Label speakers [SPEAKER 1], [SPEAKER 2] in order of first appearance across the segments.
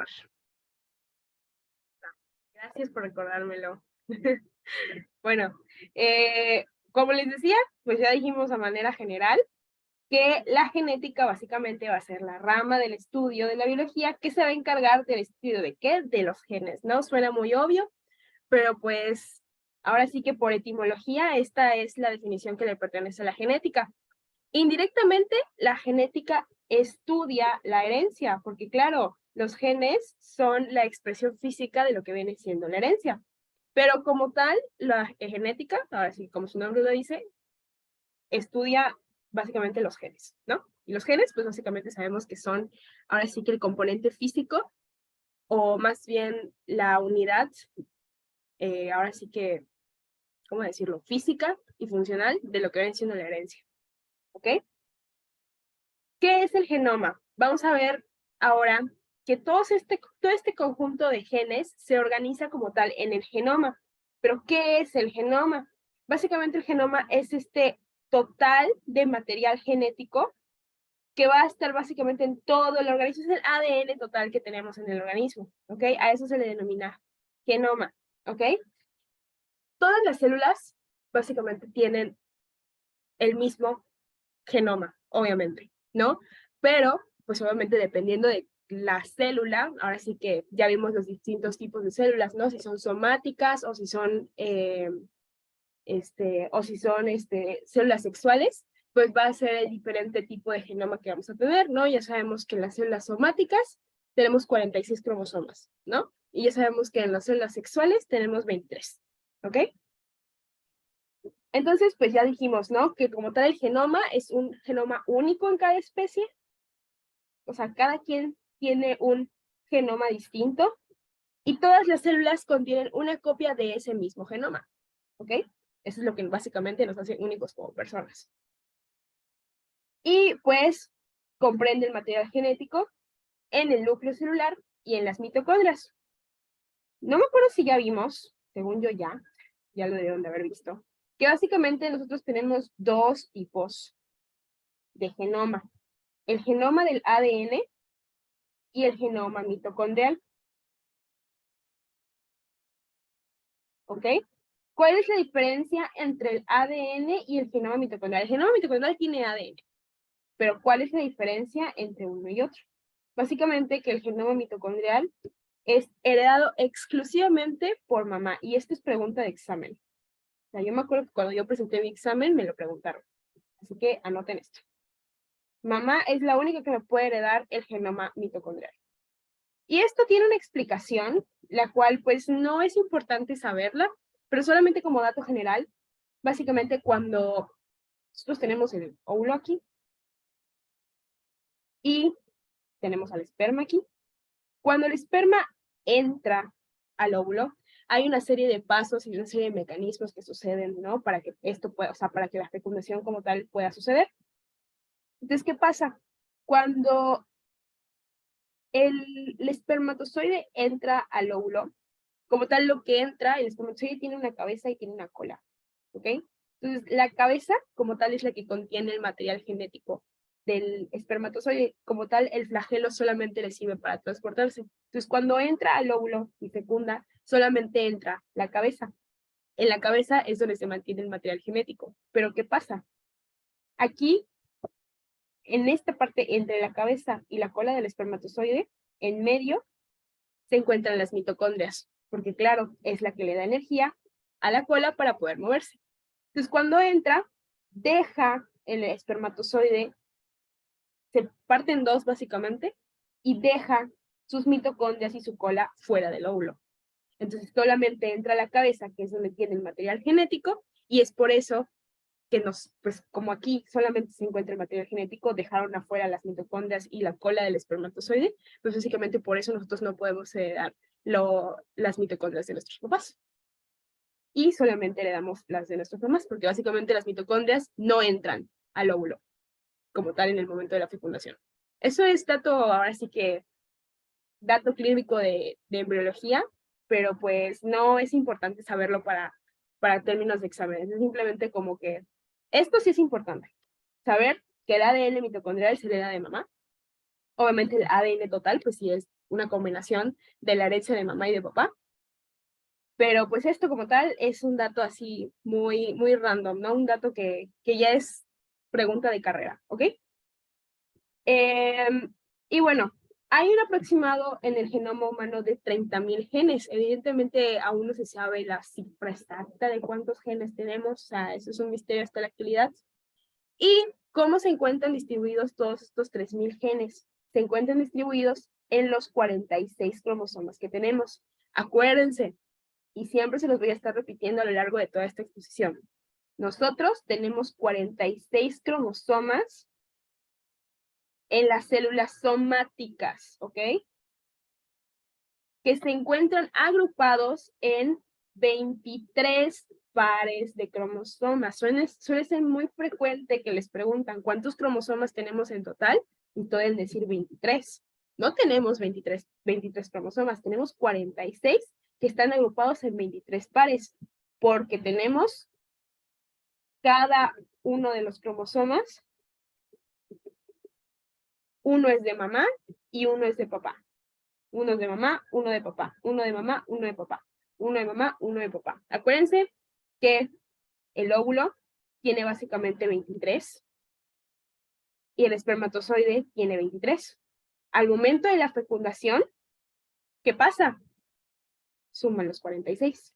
[SPEAKER 1] Mar. Gracias por recordármelo. Bueno, como les decía, pues ya dijimos a manera general que la genética básicamente va a ser la rama del estudio de la biología que se va a encargar del estudio de qué, de los genes, ¿no? Suena muy obvio, pero pues ahora sí que por etimología esta es la definición que le pertenece a la genética. Indirectamente, la genética estudia la herencia, porque claro, los genes son la expresión física de lo que viene siendo la herencia. Pero como tal, la genética, ahora sí, como su nombre lo dice, estudia básicamente los genes, ¿no? Y los genes, pues básicamente sabemos que son ahora sí que el componente físico, o más bien la unidad, ahora sí que, ¿cómo decirlo? Física y funcional de lo que viene siendo la herencia, ¿ok? ¿Qué es el genoma? Vamos a ver ahora que todo este conjunto de genes se organiza como tal en el genoma. ¿Pero qué es el genoma? Básicamente el genoma es este total de material genético que va a estar básicamente en todo el organismo. Es el ADN total que tenemos en el organismo, ¿ok? A eso se le denomina genoma, ¿ok? Todas las células básicamente tienen el mismo genoma, obviamente, ¿no? Pero, pues obviamente dependiendo de la célula, ahora sí que ya vimos los distintos tipos de células, ¿no? Si son somáticas o si son, células sexuales, pues va a ser el diferente tipo de genoma que vamos a tener, ¿no? Ya sabemos que en las células somáticas tenemos 46 cromosomas, ¿no? Y ya sabemos que en las células sexuales tenemos 23, ¿ok? Entonces, pues ya dijimos, ¿no? Que como tal el genoma es un genoma único en cada especie, o sea, cada quien tiene un genoma distinto y todas las células contienen una copia de ese mismo genoma, ¿ok? Eso es lo que básicamente nos hace únicos como personas. Y pues comprende el material genético en el núcleo celular y en las mitocondrias. No me acuerdo si ya vimos, según yo ya lo debieron de haber visto, que básicamente nosotros tenemos dos tipos de genoma. El genoma del ADN y el genoma mitocondrial. ¿Ok? ¿Cuál es la diferencia entre el ADN y el genoma mitocondrial? El genoma mitocondrial tiene ADN, pero ¿cuál es la diferencia entre uno y otro? Básicamente que el genoma mitocondrial es heredado exclusivamente por mamá, y esta es pregunta de examen. O sea, yo me acuerdo que cuando yo presenté mi examen me lo preguntaron, así que anoten esto. Mamá es la única que me puede heredar el genoma mitocondrial. Y esto tiene una explicación, la cual pues no es importante saberla, pero solamente como dato general, básicamente cuando nosotros tenemos el óvulo aquí y tenemos al esperma aquí, cuando el esperma entra al óvulo, hay una serie de pasos y una serie de mecanismos que suceden, ¿no? Para que esto pueda, o sea, para que la fecundación como tal pueda suceder. Entonces, ¿qué pasa? Cuando el espermatozoide entra al óvulo, como tal lo que entra, el espermatozoide tiene una cabeza y tiene una cola, ¿ok? Entonces, la cabeza como tal es la que contiene el material genético del espermatozoide, como tal el flagelo solamente le sirve para transportarse. Entonces, cuando entra al óvulo y fecunda, solamente entra la cabeza. En la cabeza es donde se mantiene el material genético. Pero ¿qué pasa? Aquí, en esta parte entre la cabeza y la cola del espermatozoide, en medio, se encuentran las mitocondrias, porque claro, es la que le da energía a la cola para poder moverse. Entonces, cuando entra, deja el espermatozoide, se parte en dos básicamente, y deja sus mitocondrias y su cola fuera del óvulo. Entonces, solamente entra a la cabeza, que es donde tiene el material genético, y es por eso que pues como aquí solamente se encuentra el material genético, dejaron afuera las mitocondrias y la cola del espermatozoide, pues básicamente por eso nosotros no podemos heredar las mitocondrias de nuestros papás. Y solamente heredamos las de nuestras mamás, porque básicamente las mitocondrias no entran al óvulo como tal en el momento de la fecundación. Eso es dato, ahora sí que, dato clínico de embriología, pero pues no es importante saberlo para términos de exámenes. Es simplemente como que esto sí es importante, saber que el ADN mitocondrial se le da de mamá. Obviamente el ADN total, pues sí es una combinación de la herencia de mamá y de papá. Pero pues esto como tal es un dato así muy, muy random, ¿no? Un dato que ya es pregunta de carrera, ¿ok? Y bueno, hay un aproximado en el genoma humano de 30.000 genes. Evidentemente aún no se sabe la cifra exacta de cuántos genes tenemos, o sea, eso es un misterio hasta la actualidad. ¿Y cómo se encuentran distribuidos todos estos 3.000 genes? Se encuentran distribuidos en los 46 cromosomas que tenemos. Acuérdense, y siempre se los voy a estar repitiendo a lo largo de toda esta exposición. Nosotros tenemos 46 cromosomas en las células somáticas, ¿ok? Que se encuentran agrupados en 23 pares de cromosomas. Suele ser muy frecuente que les preguntan cuántos cromosomas tenemos en total y pueden decir 23. No tenemos 23 cromosomas, tenemos 46 que están agrupados en 23 pares, porque tenemos cada uno de los cromosomas, uno es de mamá y uno es de papá. Uno de mamá, uno de papá, uno de mamá, uno de papá, uno de mamá, uno de papá. Acuérdense que el óvulo tiene básicamente 23 y el espermatozoide tiene 23. Al momento de la fecundación, ¿qué pasa? Suman los 46.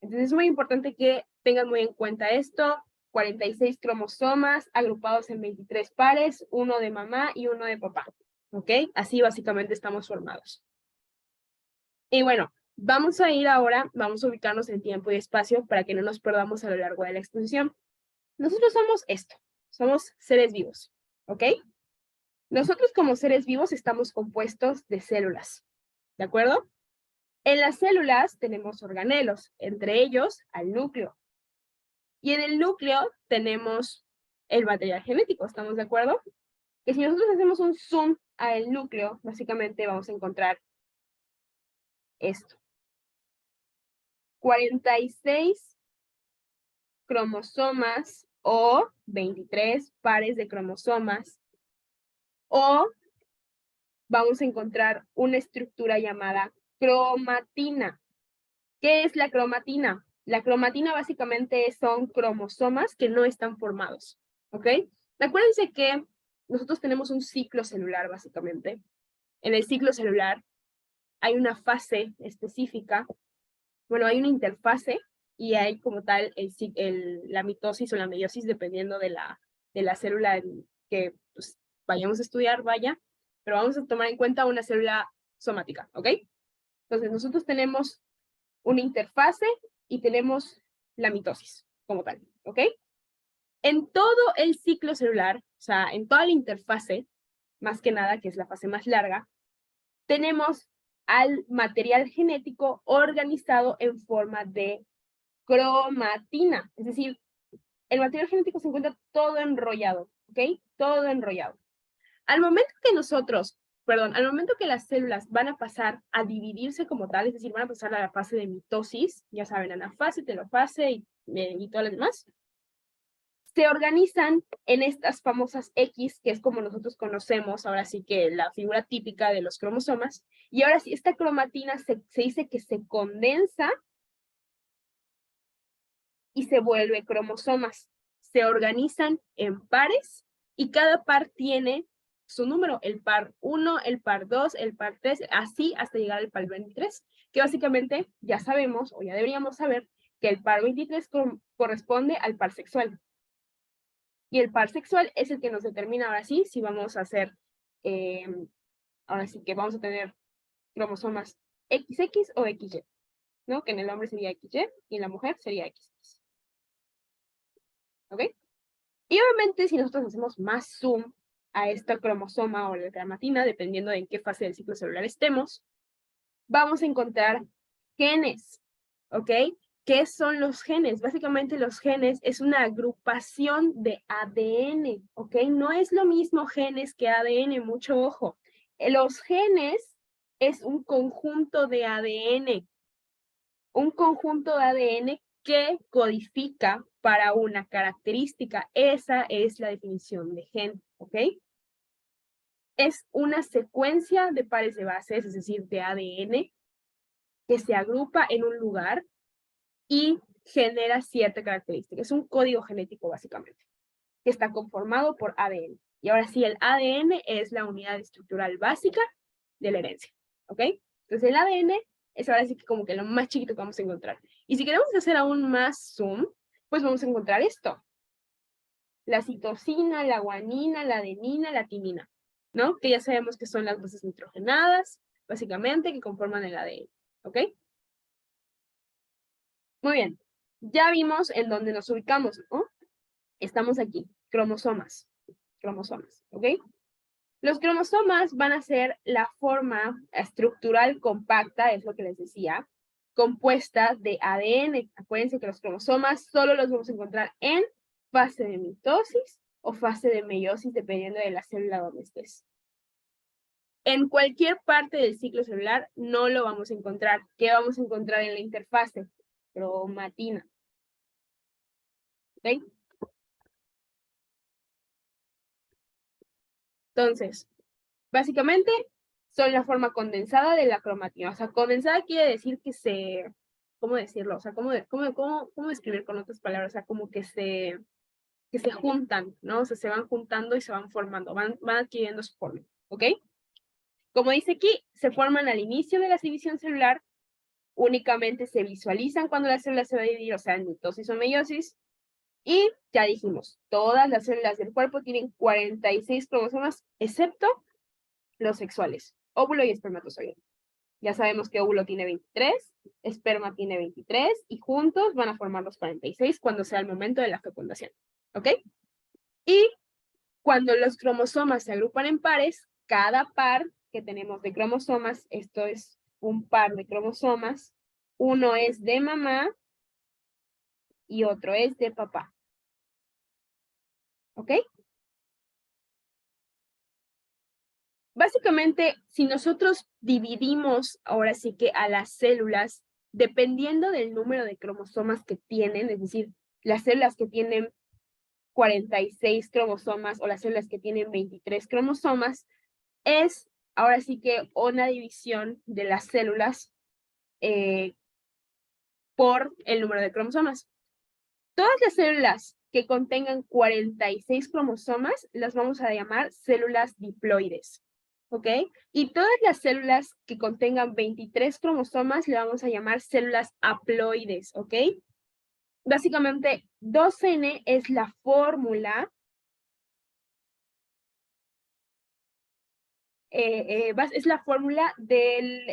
[SPEAKER 1] Entonces es muy importante que tengan muy en cuenta esto. 46 cromosomas agrupados en 23 pares, uno de mamá y uno de papá. ¿Ok? Así básicamente estamos formados. Y bueno, vamos a ir ahora, vamos a ubicarnos en tiempo y espacio para que no nos perdamos a lo largo de la exposición. Nosotros somos esto, somos seres vivos, ¿ok? Nosotros como seres vivos estamos compuestos de células, ¿de acuerdo? En las células tenemos organelos, entre ellos al núcleo. Y en el núcleo tenemos el material genético, ¿estamos de acuerdo? Que si nosotros hacemos un zoom al núcleo, básicamente vamos a encontrar esto. 46 cromosomas o 23 pares de cromosomas, o vamos a encontrar una estructura llamada cromatina. ¿Qué es la cromatina? La cromatina básicamente son cromosomas que no están formados, ¿ok? Acuérdense que nosotros tenemos un ciclo celular básicamente. En el ciclo celular hay una fase específica, bueno, hay una interfase y hay como tal la mitosis o la meiosis dependiendo de la célula que pues, vayamos a estudiar, vaya, pero vamos a tomar en cuenta una célula somática, ¿ok? Entonces nosotros tenemos una interfase y tenemos la mitosis como tal, ¿ok? En todo el ciclo celular, o sea, en toda la interfase, más que nada, que es la fase más larga, tenemos al material genético organizado en forma de cromatina, es decir, el material genético se encuentra todo enrollado, ¿ok? Todo enrollado. Al momento que las células van a pasar a dividirse como tal, es decir, van a pasar a la fase de mitosis, ya saben, anafase, telofase y todas las demás, se organizan en estas famosas X, que es como nosotros conocemos, ahora sí que la figura típica de los cromosomas, y ahora sí, esta cromatina se dice que se condensa y se vuelve cromosomas. Se organizan en pares y cada par tiene su número, el par 1, el par 2, el par 3, así hasta llegar al par 23, que básicamente ya sabemos o ya deberíamos saber que el par 23 corresponde al par sexual. Y el par sexual es el que nos determina ahora sí si vamos a hacer, ahora sí que vamos a tener cromosomas XX o XY, ¿no? Que en el hombre sería XY y en la mujer sería XX. ¿Ok? Y obviamente si nosotros hacemos más zoom a esta cromosoma o la cromatina, dependiendo de en qué fase del ciclo celular estemos, vamos a encontrar genes, ¿ok? ¿Qué son los genes? Básicamente los genes es una agrupación de ADN, ¿ok? No es lo mismo genes que ADN, mucho ojo. Los genes es un conjunto de ADN, que codifica para una característica. Esa es la definición de gen, ¿ok? es una secuencia de pares de bases, es decir, de ADN, que se agrupa en un lugar y genera cierta característica. Es un código genético, básicamente, que está conformado por ADN. Y ahora sí, el ADN es la unidad estructural básica de la herencia, ¿ok? Entonces el ADN es ahora sí que como que lo más chiquito que vamos a encontrar. Y si queremos hacer aún más zoom, pues vamos a encontrar esto. La citosina, la guanina, la adenina, la timina, ¿no? Que ya sabemos que son las bases nitrogenadas, básicamente, que conforman el ADN, ¿ok? Muy bien. Ya vimos en dónde nos ubicamos, ¿no? Estamos aquí, cromosomas, ¿ok? Los cromosomas van a ser la forma estructural compacta, es lo que les decía, compuesta de ADN. Acuérdense que los cromosomas solo los vamos a encontrar en fase de mitosis o fase de meiosis, dependiendo de la célula donde estés. En cualquier parte del ciclo celular no lo vamos a encontrar. ¿Qué vamos a encontrar en la interfase? Cromatina. ¿Ok? Entonces, básicamente son la forma condensada de la cromatina. O sea, condensada quiere decir que se, ¿cómo decirlo? O sea, ¿cómo describir con otras palabras? O sea, como que se juntan, ¿no? O sea, se van juntando y se van formando, van adquiriendo su forma, ¿ok? Como dice aquí, se forman al inicio de la división celular, únicamente se visualizan cuando la célula se va a dividir, o sea, en mitosis o meiosis, y ya dijimos, todas las células del cuerpo tienen 46 cromosomas, excepto los sexuales, óvulo y espermatozoide. Ya sabemos que óvulo tiene 23, esperma tiene 23, y juntos van a formar los 46 cuando sea el momento de la fecundación, ¿ok? Y cuando los cromosomas se agrupan en pares, cada par que tenemos de cromosomas, esto es un par de cromosomas, uno es de mamá y otro es de papá. ¿Ok? Básicamente, si nosotros dividimos ahora sí que a las células, dependiendo del número de cromosomas que tienen, es decir, las células que tienen 46 cromosomas o las células que tienen 23 cromosomas, es ahora sí que una división de las células por el número de cromosomas. Todas las células que contengan 46 cromosomas las vamos a llamar células diploides, ¿ok? Y todas las células que contengan 23 cromosomas le vamos a llamar células haploides, ¿ok? Básicamente, 2N es la fórmula es la fórmula del,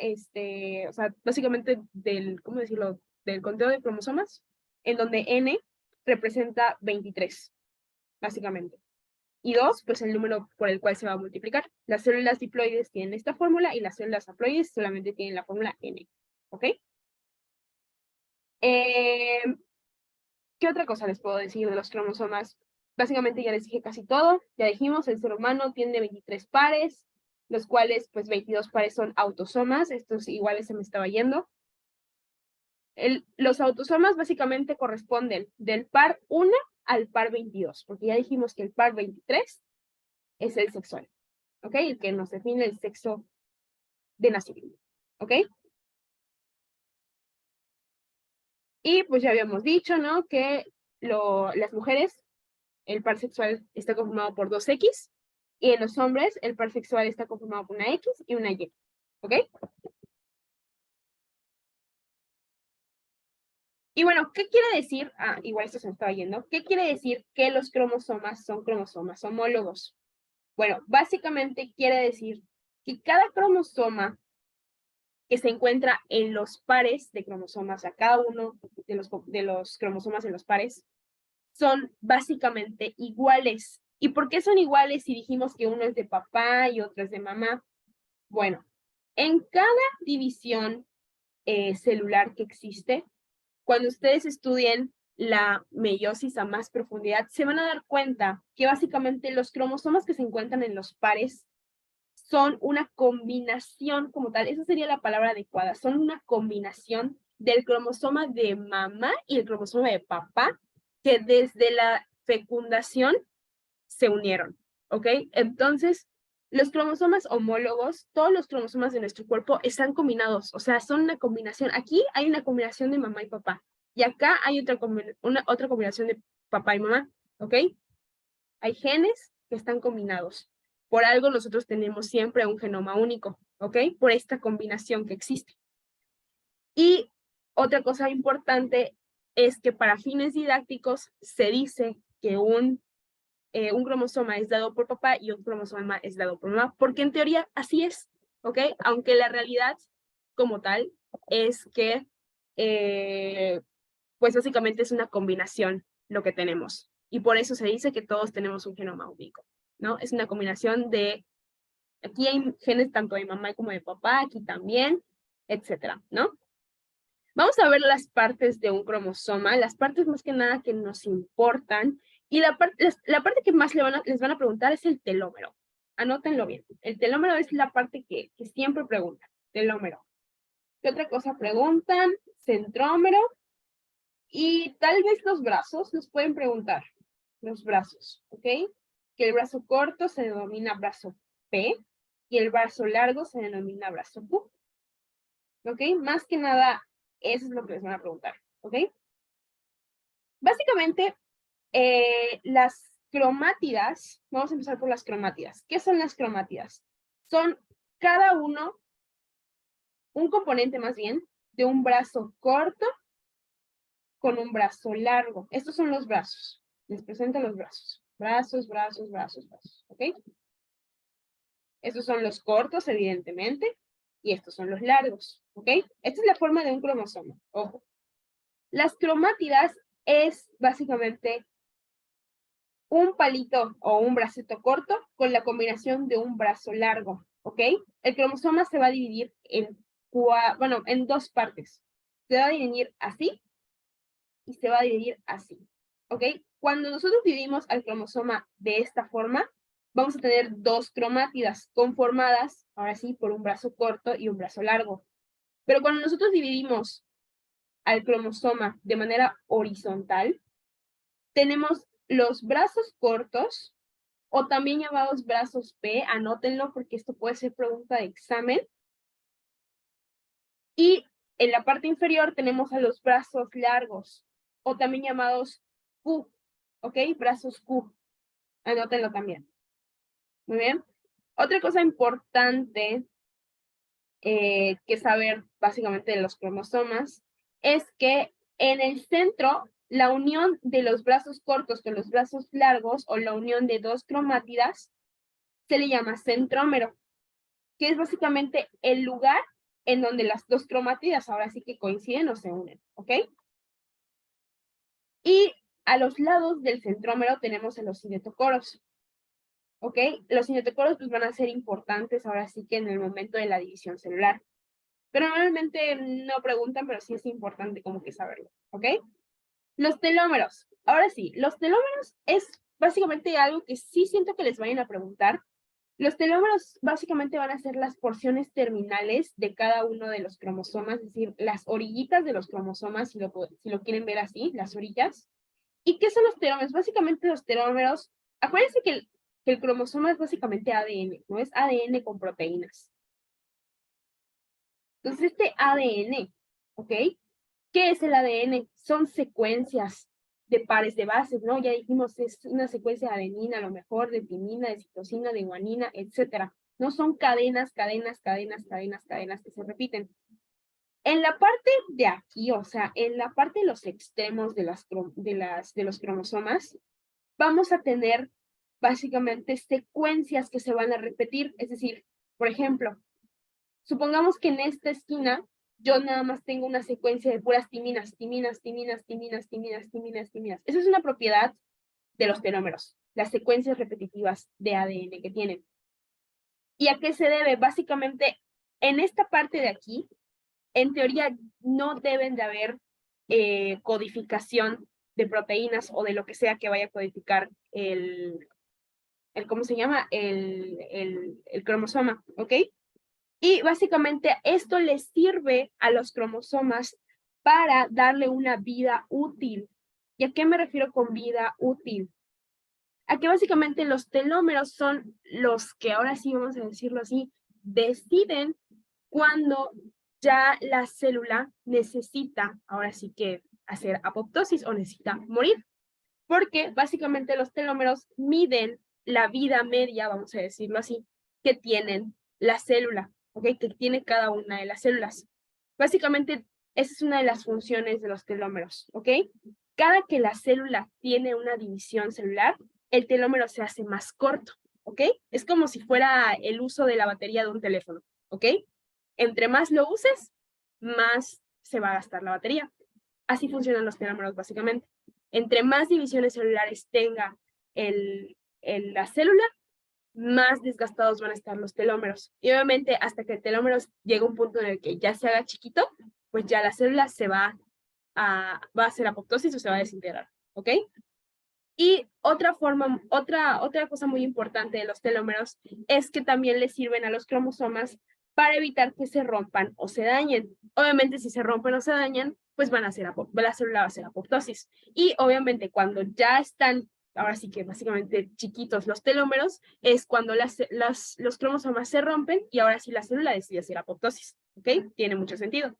[SPEAKER 1] o sea, básicamente del, ¿cómo decirlo? Del conteo de cromosomas, en donde N representa 23, básicamente. Y 2, pues el número por el cual se va a multiplicar. Las células diploides tienen esta fórmula y las células haploides solamente tienen la fórmula N, ¿ok? ¿Qué otra cosa les puedo decir de los cromosomas? Básicamente ya les dije casi todo. Ya dijimos, el ser humano tiene 23 pares, los cuales pues 22 pares son autosomas. Estos iguales se me estaba yendo. Los autosomas básicamente corresponden del par 1 al par 22, porque ya dijimos que el par 23 es el sexual, ¿ok? El que nos define el sexo de nacimiento, ¿ok? Y pues ya habíamos dicho, ¿no? Que las mujeres, el par sexual está conformado por 2X, y en los hombres el par sexual está conformado por una X y una Y, ¿ok? Y bueno, ¿qué quiere decir? Ah, igual esto se me estaba yendo. ¿Qué quiere decir que los cromosomas son cromosomas homólogos? Bueno, básicamente quiere decir que cada cromosoma que se encuentra en los pares de cromosomas, a cada uno de los cromosomas en los pares, son básicamente iguales. ¿Y por qué son iguales si dijimos que uno es de papá y otro es de mamá? Bueno, en cada división celular que existe, cuando ustedes estudien la meiosis a más profundidad, se van a dar cuenta que básicamente los cromosomas que se encuentran en los pares son una combinación como tal, esa sería la palabra adecuada, son una combinación del cromosoma de mamá y el cromosoma de papá, que desde la fecundación se unieron, ¿ok? Entonces, Los cromosomas homólogos, todos los cromosomas de nuestro cuerpo están combinados, o sea, son una combinación. Aquí hay una combinación de mamá y papá, y acá hay otra combinación de papá y mamá, ¿ok? Hay genes que están combinados. Por algo nosotros tenemos siempre un genoma único, ¿ok? Por esta combinación que existe. Y otra cosa importante es que para fines didácticos se dice que un cromosoma es dado por papá y un cromosoma es dado por mamá, porque en teoría así es, ¿ok? Aunque la realidad como tal es que, pues básicamente es una combinación lo que tenemos. Y por eso se dice que todos tenemos un genoma único, ¿no? Es una combinación de, aquí hay genes tanto de mamá como de papá, aquí también, etcétera, ¿no? Vamos a ver las partes de un cromosoma, las partes más que nada que nos importan, y la parte que más les van a preguntar es el telómero. Anótenlo bien. El telómero es la parte que siempre preguntan, telómero. ¿Qué otra cosa preguntan? Centrómero. Y tal vez los brazos, nos pueden preguntar. Los brazos, ¿ok? Que el brazo corto se denomina brazo P y el brazo largo se denomina brazo Q. ¿Ok? Más que nada, eso es lo que les van a preguntar, ¿ok? Básicamente, las cromátidas, vamos a empezar por las cromátidas. ¿Qué son las cromátidas? Son cada uno, un componente más bien, de un brazo corto con un brazo largo. Estos son los brazos. Les presento los brazos. Brazos, brazos, brazos, brazos, ¿ok? Estos son los cortos, evidentemente, y estos son los largos, ¿ok? Esta es la forma de un cromosoma, ojo. Las cromátidas es básicamente un palito o un bracito corto con la combinación de un brazo largo, ¿ok? El cromosoma se va a dividir en dos partes. Se va a dividir así y se va a dividir así, ¿ok? Cuando nosotros dividimos al cromosoma de esta forma, vamos a tener dos cromátidas conformadas, ahora sí, por un brazo corto y un brazo largo. Pero cuando nosotros dividimos al cromosoma de manera horizontal, tenemos los brazos cortos, o también llamados brazos P, anótenlo porque esto puede ser pregunta de examen. Y en la parte inferior tenemos a los brazos largos, o también llamados Q, ¿ok? Brazos Q, anótenlo también. Muy bien. Otra cosa importante que saber básicamente de los cromosomas es que en el centro, la unión de los brazos cortos con los brazos largos, o la unión de dos cromátidas, se le llama centrómero, que es básicamente el lugar en donde las dos cromátidas ahora sí que coinciden o se unen, ¿ok? Y a los lados del centrómero tenemos a los cinetocoros, ¿ok? Los cinetocoros pues van a ser importantes ahora sí que en el momento de la división celular. Pero normalmente no preguntan, pero sí es importante como que saberlo, ¿ok? Los telómeros. Ahora sí, los telómeros es básicamente algo que sí siento que les vayan a preguntar. Los telómeros básicamente van a ser las porciones terminales de cada uno de los cromosomas, es decir, las orillitas de los cromosomas, si lo quieren ver así, las orillas. ¿Y qué son los telómeros? Básicamente los telómeros, acuérdense que el cromosoma es básicamente ADN, ¿no? Es ADN con proteínas. Entonces, este ADN, ¿ok? ¿Qué es el ADN? Son secuencias de pares de bases, ¿no? Ya dijimos, es una secuencia de adenina, a lo mejor, de timina, de citosina, de guanina, etcétera. No son cadenas, cadenas, cadenas, cadenas, cadenas que se repiten. En la parte de aquí, o sea, en la parte de los extremos de los cromosomas, vamos a tener básicamente secuencias que se van a repetir. Es decir, por ejemplo, supongamos que en esta esquina yo nada más tengo una secuencia de puras timinas, timinas, timinas, timinas, timinas, timinas, timinas. Esa es una propiedad de los telómeros, las secuencias repetitivas de ADN que tienen. ¿Y a qué se debe? Básicamente, en esta parte de aquí, en teoría no deben de haber codificación de proteínas o de lo que sea que vaya a codificar ¿cómo se llama? El cromosoma, ¿ok? Y básicamente esto les sirve a los cromosomas para darle una vida útil. ¿Y a qué me refiero con vida útil? a que básicamente los telómeros son los que, ahora sí vamos a decirlo así, deciden cuando ya la célula necesita, ahora sí que hacer apoptosis o necesita morir, porque básicamente los telómeros miden la vida media, vamos a decirlo así, que tienen la célula, ¿ok? Que tiene cada una de las células. Básicamente, esa es una de las funciones de los telómeros, ¿ok? Cada que la célula tiene una división celular, el telómero se hace más corto, ¿ok? Es como si fuera el uso de la batería de un teléfono, ¿ok? Entre más lo uses, más se va a gastar la batería. Así funcionan los telómeros básicamente. Entre más divisiones celulares tenga la célula, más desgastados van a estar los telómeros. Y obviamente hasta que el telómero llegue a un punto en el que ya se haga chiquito, pues ya la célula va a hacer apoptosis o se va a desintegrar, ¿ok? Y otra cosa muy importante de los telómeros es que también les sirven a los cromosomas para evitar que se rompan o se dañen. Obviamente, si se rompen o se dañan, pues la célula va a hacer apoptosis. Y obviamente, cuando ya están, ahora sí que básicamente chiquitos los telómeros, es cuando los cromosomas se rompen y ahora sí la célula decide hacer apoptosis. ¿Ok? Tiene mucho sentido.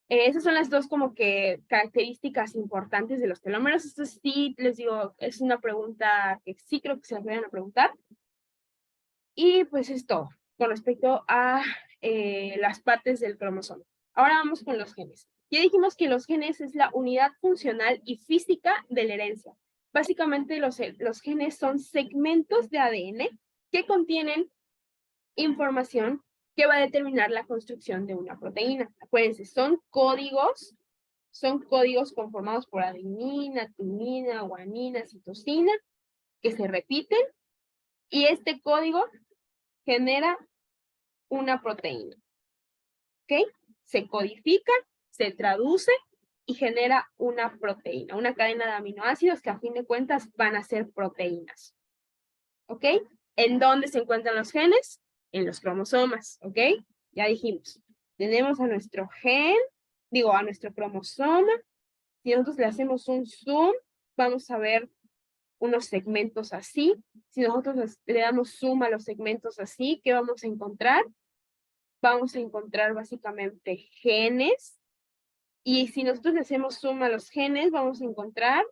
[SPEAKER 1] Esas son las dos como que características importantes de los telómeros. Esto sí, les digo, es una pregunta que sí creo que se las vayan a preguntar. Y pues es todo con respecto a las partes del cromosoma. Ahora vamos con los genes. Ya dijimos que los genes es la unidad funcional y física de la herencia. Básicamente los genes son segmentos de ADN que contienen información que va a determinar la construcción de una proteína. Acuérdense, son códigos conformados por adenina, timina, guanina, citosina, que se repiten, y este código genera una proteína. ¿Ok? Se codifica, se traduce y genera una proteína, una cadena de aminoácidos que a fin de cuentas van a ser proteínas. ¿Ok? ¿En dónde se encuentran los genes? En los cromosomas, ¿ok? Ya dijimos, tenemos a nuestro a nuestro cromosoma. Si nosotros le hacemos un zoom, vamos a ver unos segmentos así. Si nosotros le damos zoom a los segmentos así, ¿qué vamos a encontrar? Vamos a encontrar básicamente genes. Y si nosotros le hacemos zoom a los genes, vamos a encontrar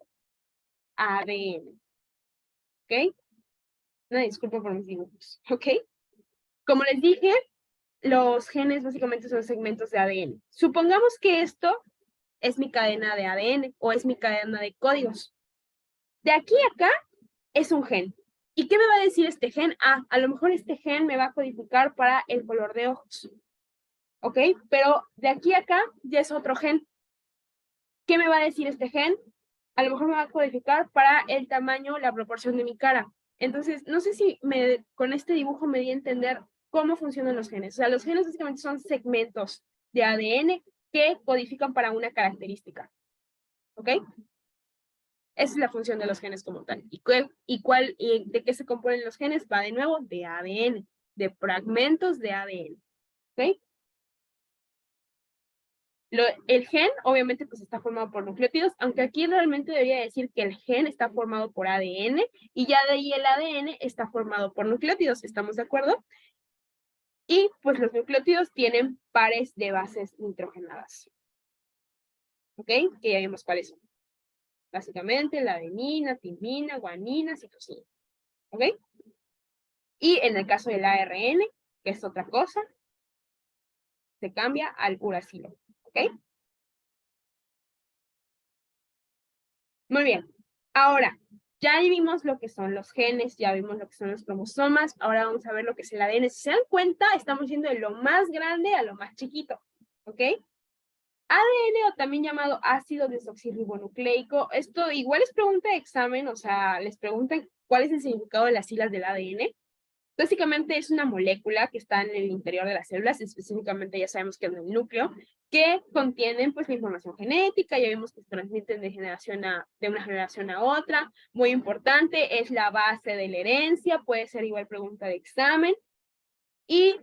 [SPEAKER 1] ADN. ¿Ok? Una disculpa por mis dibujos. ¿Ok? Como les dije, los genes básicamente son segmentos de ADN. Supongamos que esto es mi cadena de ADN o es mi cadena de códigos. De aquí a acá es un gen. ¿Y qué me va a decir este gen? Ah, a lo mejor este gen me va a codificar para el color de ojos. ¿Ok? Pero de aquí a acá ya es otro gen. ¿Qué me va a decir este gen? A lo mejor me va a codificar para el tamaño, la proporción de mi cara. Entonces, no sé si con este dibujo me di a entender cómo funcionan los genes. O sea, los genes básicamente son segmentos de ADN que codifican para una característica. ¿Ok? Esa es la función de los genes como tal. ¿Y de qué se componen los genes? Va de nuevo de ADN, de fragmentos de ADN. ¿Ok? El gen, obviamente, pues está formado por nucleótidos, aunque aquí realmente debería decir que el gen está formado por ADN y ya de ahí el ADN está formado por nucleótidos. ¿Estamos de acuerdo? Y pues los nucleótidos tienen pares de bases nitrogenadas. ¿Ok? Que ya vimos cuáles son. Básicamente la adenina, timina, guanina, citosina. ¿Ok? Y en el caso del ARN, que es otra cosa, se cambia al uracilo. ¿Ok? Muy bien. Ahora, ya vimos lo que son los genes, ya vimos lo que son los cromosomas, ahora vamos a ver lo que es el ADN. Si se dan cuenta, estamos yendo de lo más grande a lo más chiquito. ¿Ok? ADN o también llamado ácido desoxirribonucleico, esto igual es pregunta de examen, o sea, les preguntan cuál es el significado de las siglas del ADN. Básicamente es una molécula que está en el interior de las células, específicamente ya sabemos que en el núcleo, que contienen pues la información genética, ya vimos que se transmiten de una generación a otra. Muy importante, es la base de la herencia, puede ser igual pregunta de examen. Y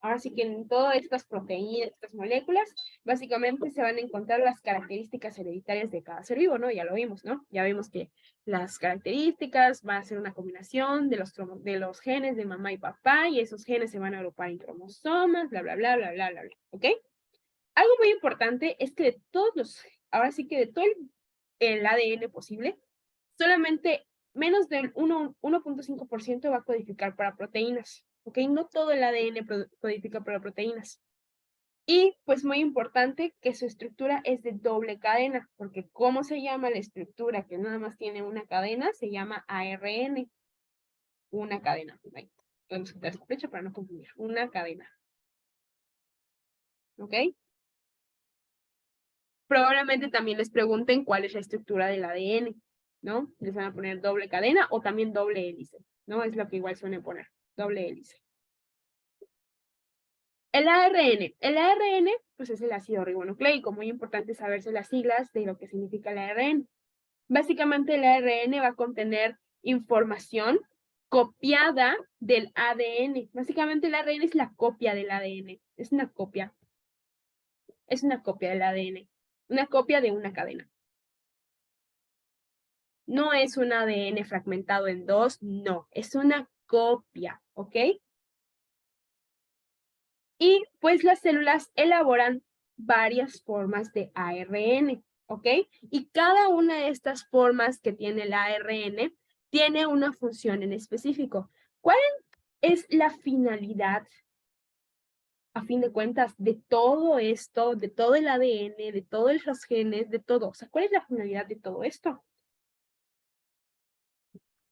[SPEAKER 1] ahora sí que en todas estas proteínas, estas moléculas, básicamente se van a encontrar las características hereditarias de cada ser vivo, ¿no? Ya lo vimos, ¿no? Ya vimos que las características van a ser una combinación de los genes de mamá y papá, y esos genes se van a agrupar en cromosomas, bla, bla, bla, bla, bla, bla, bla, ¿ok? Algo muy importante es que ahora sí que de todo el ADN posible, solamente menos del 1.5% va a codificar para proteínas, ¿ok? No todo el ADN codifica para proteínas. Y pues muy importante que su estructura es de doble cadena, porque ¿cómo se llama la estructura que nada más tiene una cadena? Se llama ARN, una cadena. Podemos quitar esta flecha para no confundir, una cadena. ¿Ok? Probablemente también les pregunten cuál es la estructura del ADN, ¿no? Les van a poner doble cadena o también doble hélice, ¿no? Es lo que igual suelen poner, doble hélice. El ARN, pues es el ácido ribonucleico, muy importante saberse las siglas de lo que significa el ARN. Básicamente el ARN va a contener información copiada del ADN. Básicamente el ARN es la copia del ADN, es una copia del ADN, una copia de una cadena. No es un ADN fragmentado en dos, no, es una copia, ¿ok? Y pues las células elaboran varias formas de ARN, ¿ok? Y cada una de estas formas que tiene el ARN tiene una función en específico. ¿Cuál es la finalidad, a fin de cuentas, de todo esto, de todo el ADN, de todos los genes, de todo? O sea, ¿cuál es la finalidad de todo esto?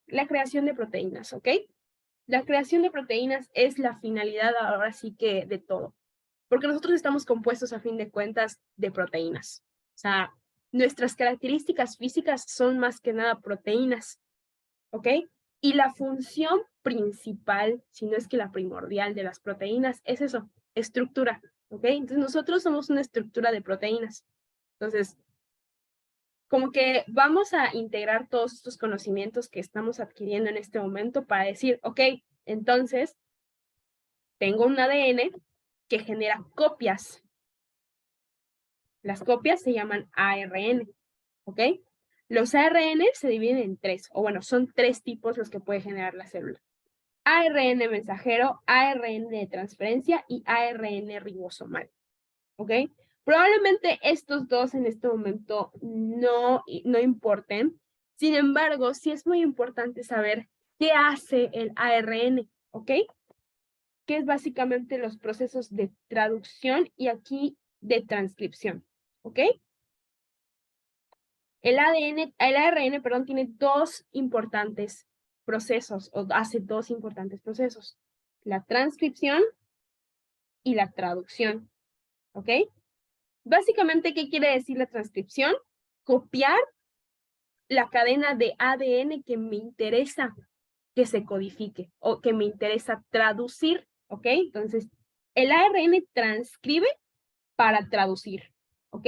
[SPEAKER 1] La creación de proteínas, ¿ok? La creación de proteínas es la finalidad ahora sí que de todo, porque nosotros estamos compuestos a fin de cuentas de proteínas. O sea, nuestras características físicas son más que nada proteínas, ¿ok? Y la función principal, si no es que la primordial de las proteínas, es eso, estructura, ¿ok? Entonces nosotros somos una estructura de proteínas. Entonces, como que vamos a integrar todos estos conocimientos que estamos adquiriendo en este momento para decir, ok, entonces tengo un ADN que genera copias. Las copias se llaman ARN, ¿ok? Los ARN se dividen en tres, o bueno, son tres tipos los que puede generar la célula. ARN mensajero, ARN de transferencia y ARN ribosomal, ¿ok? Probablemente estos dos en este momento no importen. Sin embargo, sí es muy importante saber qué hace el ARN, ¿ok? Que es básicamente los procesos de traducción y aquí de transcripción, ¿ok? El ARN, perdón, tiene dos importantes procesos, o hace dos importantes procesos, la transcripción y la traducción, ¿ok? Básicamente, ¿qué quiere decir la transcripción? Copiar la cadena de ADN que me interesa que se codifique o que me interesa traducir, ¿ok? Entonces, el ARN transcribe para traducir, ¿ok?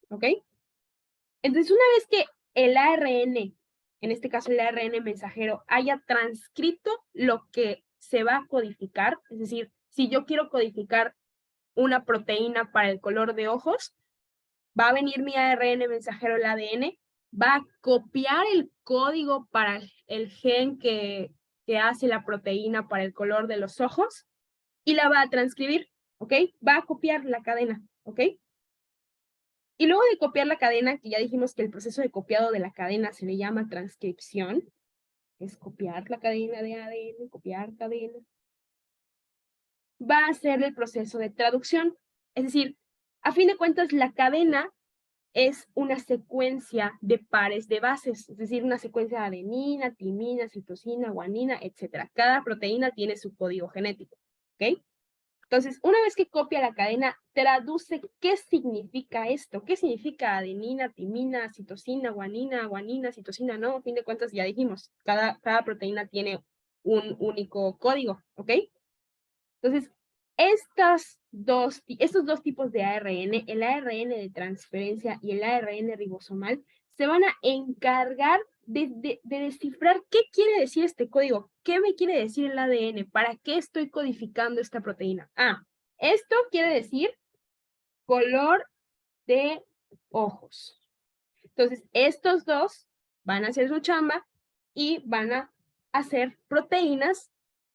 [SPEAKER 1] ¿Ok? Entonces, una vez que el ARN, en este caso el ARN mensajero, haya transcrito lo que se va a codificar, es decir, si yo quiero codificar una proteína para el color de ojos, va a venir mi ARN mensajero, el ADN, va a copiar el código para el gen que hace la proteína para el color de los ojos y la va a transcribir, ¿ok? Va a copiar la cadena, ¿ok? Y luego de copiar la cadena, que ya dijimos que el proceso de copiado de la cadena se le llama transcripción, es copiar la cadena de ADN, copiar cadena, va a ser el proceso de traducción. Es decir, a fin de cuentas, la cadena es una secuencia de pares de bases, es decir, una secuencia de adenina, timina, citosina, guanina, etc. Cada proteína tiene su código genético, ¿ok? Entonces, una vez que copia la cadena, traduce qué significa esto, qué significa adenina, timina, citosina, guanina, citosina, ¿no? A fin de cuentas, ya dijimos, cada proteína tiene un único código, ¿ok? Entonces, estos dos tipos de ARN, el ARN de transferencia y el ARN ribosomal, se van a encargar de descifrar qué quiere decir este código, qué me quiere decir el ADN, para qué estoy codificando esta proteína. Ah, esto quiere decir color de ojos. Entonces, estos dos van a hacer su chamba y van a hacer proteínas,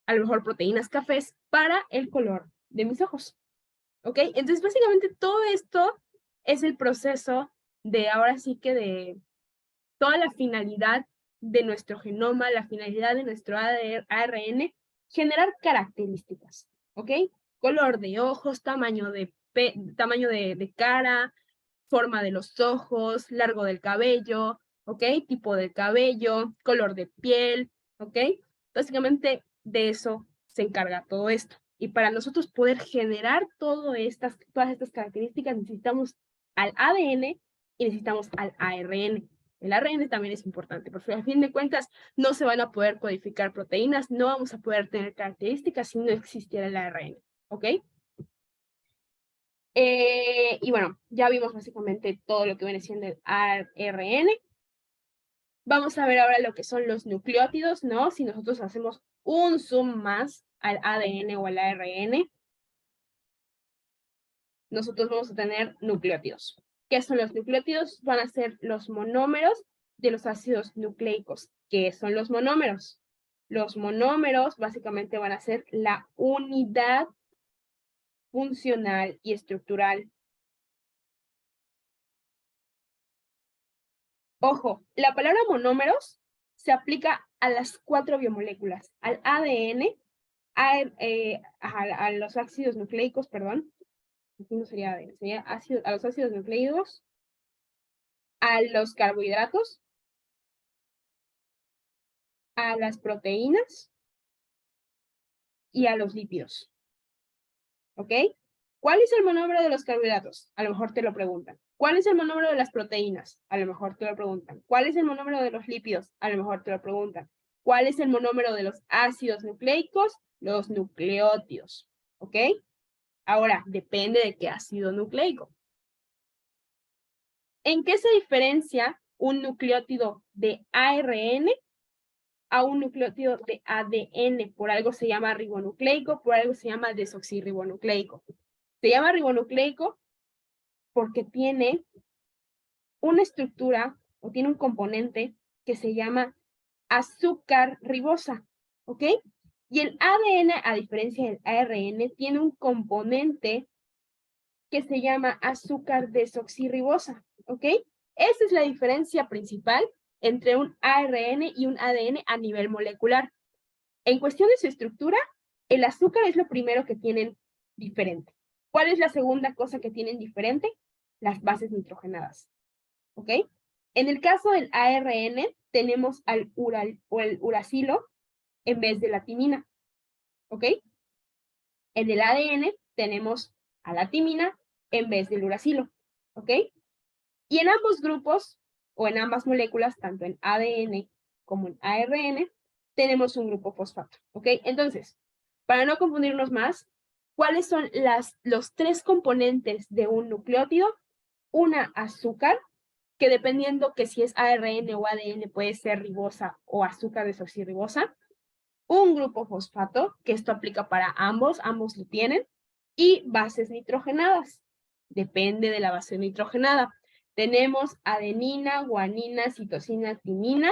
[SPEAKER 1] a lo mejor proteínas cafés, para el color de mis ojos. ¿Ok? Entonces, básicamente todo esto es el proceso de ahora sí que de toda la finalidad de nuestro genoma, la finalidad de nuestro ARN, generar características. ¿Ok? Color de ojos, tamaño de cara, forma de los ojos, largo del cabello, ¿ok? Tipo de cabello, color de piel, ¿ok? Básicamente de eso se encarga todo esto. Y para nosotros poder generar todas estas características necesitamos al ADN y necesitamos al ARN. El ARN también es importante, porque a fin de cuentas no se van a poder codificar proteínas, no vamos a poder tener características si no existiera el ARN, ¿ok? Y bueno, ya vimos básicamente todo lo que viene siendo el ARN. Vamos a ver ahora lo que son los nucleótidos, ¿no? Si nosotros hacemos un zoom más al ADN o al ARN, nosotros vamos a tener nucleótidos. ¿Qué son los nucleótidos? Van a ser los monómeros de los ácidos nucleicos. ¿Qué son los monómeros? Los monómeros básicamente van a ser la unidad funcional y estructural. Ojo, la palabra monómeros se aplica a las 4 biomoléculas, al ADN, a los ácidos nucleicos, perdón, aquí no sería ADN, sería a los ácidos nucleicos, a los carbohidratos, a las proteínas y a los lípidos. ¿Ok? ¿Cuál es el monómero de los carbohidratos? A lo mejor te lo preguntan. ¿Cuál es el monómero de las proteínas? A lo mejor te lo preguntan. ¿Cuál es el monómero de los lípidos? A lo mejor te lo preguntan. ¿Cuál es el monómero de los ácidos nucleicos? Los nucleótidos. ¿Ok? Ahora, depende de qué ácido nucleico. ¿En qué se diferencia un nucleótido de ARN a un nucleótido de ADN? Por algo se llama ribonucleico, por algo se llama desoxirribonucleico. Se llama ribonucleico porque tiene una estructura o tiene un componente que se llama azúcar ribosa, ¿ok? Y el ADN, a diferencia del ARN, tiene un componente que se llama azúcar desoxirribosa, ¿ok? Esa es la diferencia principal entre un ARN y un ADN a nivel molecular. En cuestión de su estructura, el azúcar es lo primero que tienen diferente. ¿Cuál es la segunda cosa que tienen diferente? Las bases nitrogenadas. ¿Ok? En el caso del ARN, tenemos al el uracilo en vez de la timina. ¿Ok? En el ADN tenemos a la timina en vez del uracilo. ¿Ok? Y en ambos grupos, o en ambas moléculas, tanto en ADN como en ARN, tenemos un grupo fosfato. ¿Ok? Entonces, para no confundirnos más, ¿cuáles son los 3 componentes de un nucleótido? Una azúcar, que dependiendo que si es ARN o ADN puede ser ribosa o azúcar desoxirribosa, un grupo fosfato, que esto aplica para ambos lo tienen, y bases nitrogenadas, depende de la base nitrogenada. Tenemos adenina, guanina, citosina, timina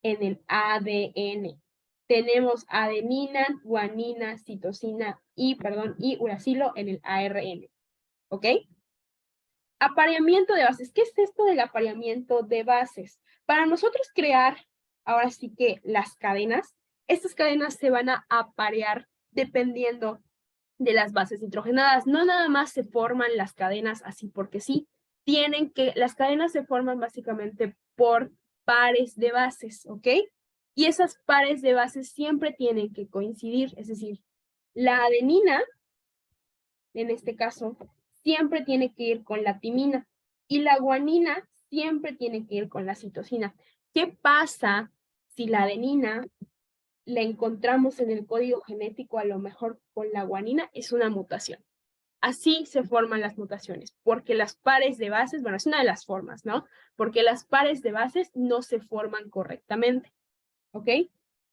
[SPEAKER 1] en el ADN. Tenemos adenina, guanina, citosina y uracilo en el ARN. ¿Ok? Apareamiento de bases. ¿Qué es esto del apareamiento de bases? Para nosotros crear, ahora sí que las cadenas, estas cadenas se van a aparear dependiendo de las bases nitrogenadas. No nada más se forman las cadenas así porque sí. Las cadenas se forman básicamente por pares de bases, ¿ok? Y esas pares de bases siempre tienen que coincidir, es decir, la adenina, en este caso, siempre tiene que ir con la timina y la guanina siempre tiene que ir con la citosina. ¿Qué pasa si la adenina la encontramos en el código genético, a lo mejor con la guanina, es una mutación. Así se forman las mutaciones, porque las pares de bases, bueno, es una de las formas, ¿no? Porque las pares de bases no se forman correctamente, ¿ok?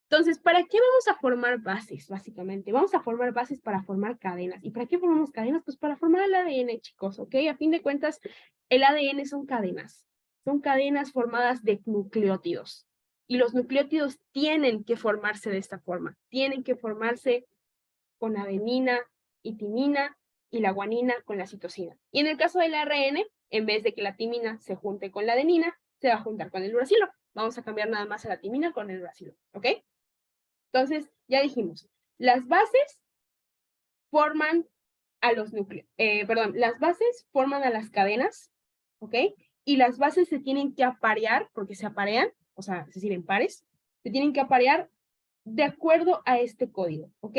[SPEAKER 1] Entonces, ¿para qué vamos a formar bases, básicamente? Vamos a formar bases para formar cadenas. ¿Y para qué formamos cadenas? Pues para formar el ADN, chicos, ¿ok? A fin de cuentas, el ADN son cadenas. Son cadenas formadas de nucleótidos. Y los nucleótidos tienen que formarse de esta forma. Tienen que formarse con adenina y timina y la guanina con la citosina. Y en el caso del ARN, en vez de que la timina se junte con la adenina, se va a juntar con el uracilo. Vamos a cambiar nada más a la timina con el uracilo, ¿ok? Entonces, ya dijimos, las bases forman a los núcleos, las bases forman a las cadenas, ¿ok? Y las bases se tienen que aparear, porque se aparean, o sea, es decir, en pares, se tienen que aparear de acuerdo a este código, ¿ok?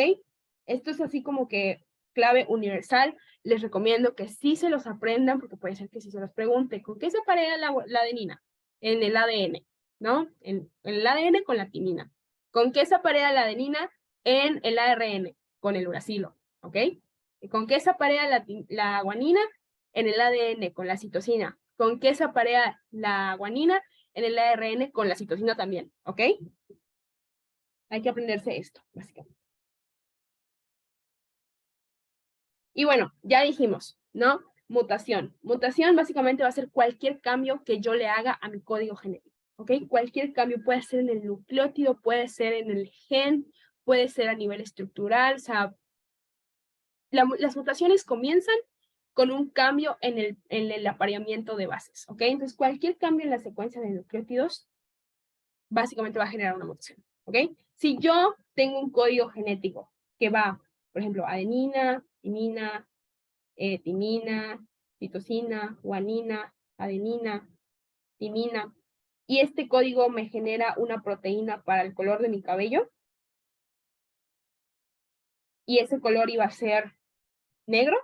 [SPEAKER 1] Esto es así como que clave universal. Les recomiendo que sí se los aprendan, porque puede ser que sí se los pregunte, ¿con qué se aparea la adenina? En el ADN, ¿no? En el ADN con la timina. ¿Con qué se aparea la adenina? En el ARN, con el uracilo, ¿ok? ¿Y con qué se aparea la guanina? En el ADN, con la citosina. ¿Con qué se aparea la guanina? En el ARN, con la citosina también, ¿ok? Hay que aprenderse esto, básicamente. Y bueno, ya dijimos, ¿no? Mutación. Mutación básicamente va a ser cualquier cambio que yo le haga a mi código genético, ¿ok? Cualquier cambio puede ser en el nucleótido, puede ser en el gen, puede ser a nivel estructural, o sea, las mutaciones comienzan con un cambio en el apareamiento de bases, ¿ok? Entonces, cualquier cambio en la secuencia de nucleótidos básicamente va a generar una mutación, ¿ok? Si yo tengo un código genético que va, por ejemplo, adenina, timina, citosina, guanina, adenina, timina, y este código me genera una proteína para el color de mi cabello, y ese color iba a ser negro,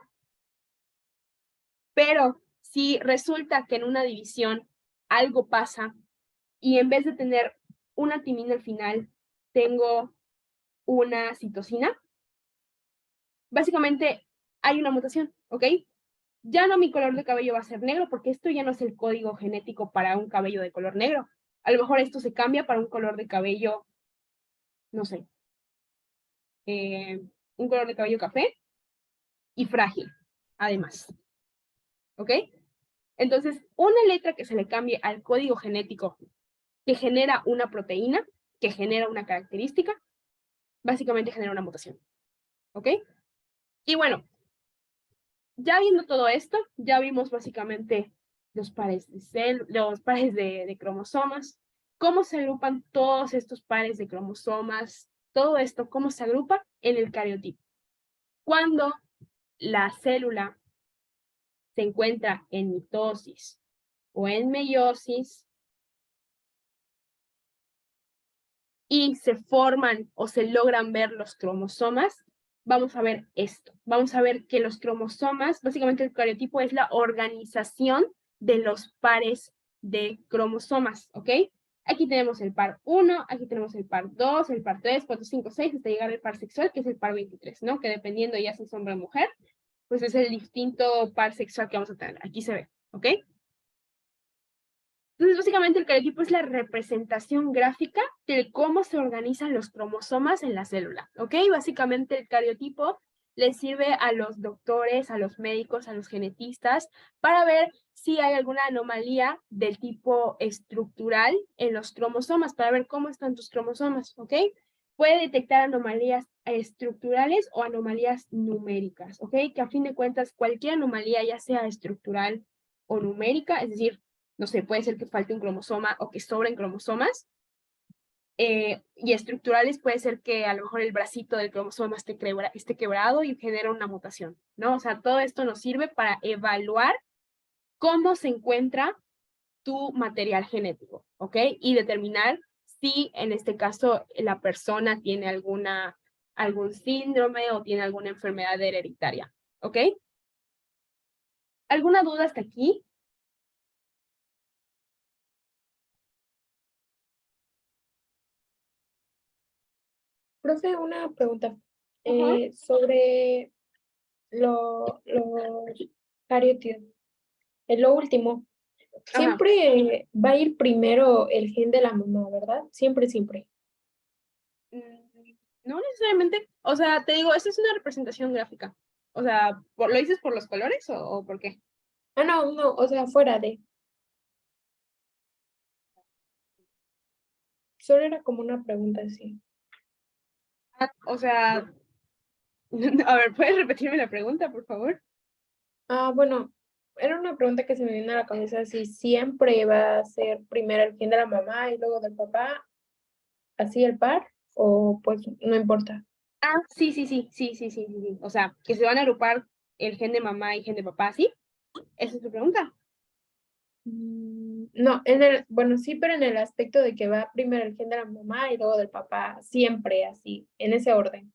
[SPEAKER 1] pero si resulta que en una división algo pasa y en vez de tener una timina al final, tengo una citosina, básicamente hay una mutación, ¿ok? Ya no mi color de cabello va a ser negro porque esto ya no es el código genético para un cabello de color negro. A lo mejor esto se cambia para un color de cabello, no sé, un color de cabello café y frágil, además, ¿ok? Entonces, una letra que se le cambie al código genético que genera una proteína, que genera una característica, básicamente genera una mutación, ¿ok? Y bueno, ya viendo todo esto, ya vimos básicamente los pares de cromosomas, cómo se agrupan todos estos pares de cromosomas, todo esto, cómo se agrupa en el cariotipo. Cuando la célula se encuentra en mitosis o en meiosis y se forman o se logran ver los cromosomas, vamos a ver esto. Vamos a ver que los cromosomas, básicamente el cariotipo es la organización de los pares de cromosomas, ¿ok? Aquí tenemos el par 1, aquí tenemos el par 2, el par 3, 4, 5, 6, hasta llegar al par sexual, que es el par 23, ¿no? Que dependiendo ya si es hombre o mujer, pues es el distinto par sexual que vamos a tener. Aquí se ve, ¿ok? Entonces, básicamente el cariotipo es la representación gráfica de cómo se organizan los cromosomas en la célula, ¿ok? Básicamente el cariotipo le sirve a los doctores, a los médicos, a los genetistas, para ver si hay alguna anomalía del tipo estructural en los cromosomas, para ver cómo están tus cromosomas, ¿ok? Puede detectar anomalías estructurales o anomalías numéricas, ¿ok? Que a fin de cuentas cualquier anomalía, ya sea estructural o numérica, es decir, no sé, puede ser que falte un cromosoma o que sobren cromosomas, y estructurales puede ser que a lo mejor el bracito del cromosoma esté quebrado y genera una mutación, ¿no? O sea, todo esto nos sirve para evaluar cómo se encuentra tu material genético, ¿ok? Y determinar si en este caso la persona tiene algún síndrome o tiene alguna enfermedad hereditaria, ¿ok? ¿Alguna duda hasta aquí?
[SPEAKER 2] Profe, una pregunta
[SPEAKER 1] Ajá.
[SPEAKER 2] sobre los cariótidos. Es lo último.
[SPEAKER 1] Ajá.
[SPEAKER 2] Siempre va a ir primero el gen de la mamá, ¿verdad? Siempre, siempre.
[SPEAKER 1] No necesariamente, o sea, te digo, esta es una representación gráfica. O sea, ¿lo dices por los colores o por qué?
[SPEAKER 2] Ah, no, no, o sea, fuera de. Solo era como una pregunta así.
[SPEAKER 1] O sea, a ver, ¿puedes repetirme la pregunta, por favor?
[SPEAKER 2] Ah, bueno, era una pregunta que se me vino a la cabeza si siempre va a ser primero el gen de la mamá y luego del papá, así el par, o pues no importa.
[SPEAKER 1] Sí, sí, sí, sí, sí, sí, sí, sí. O sea, que se van a agrupar el gen de mamá y gen de papá, ¿sí? Esa es tu pregunta.
[SPEAKER 2] No, bueno, sí, pero en el aspecto de que va primero el gen de la mamá y luego del papá, siempre así, en ese orden.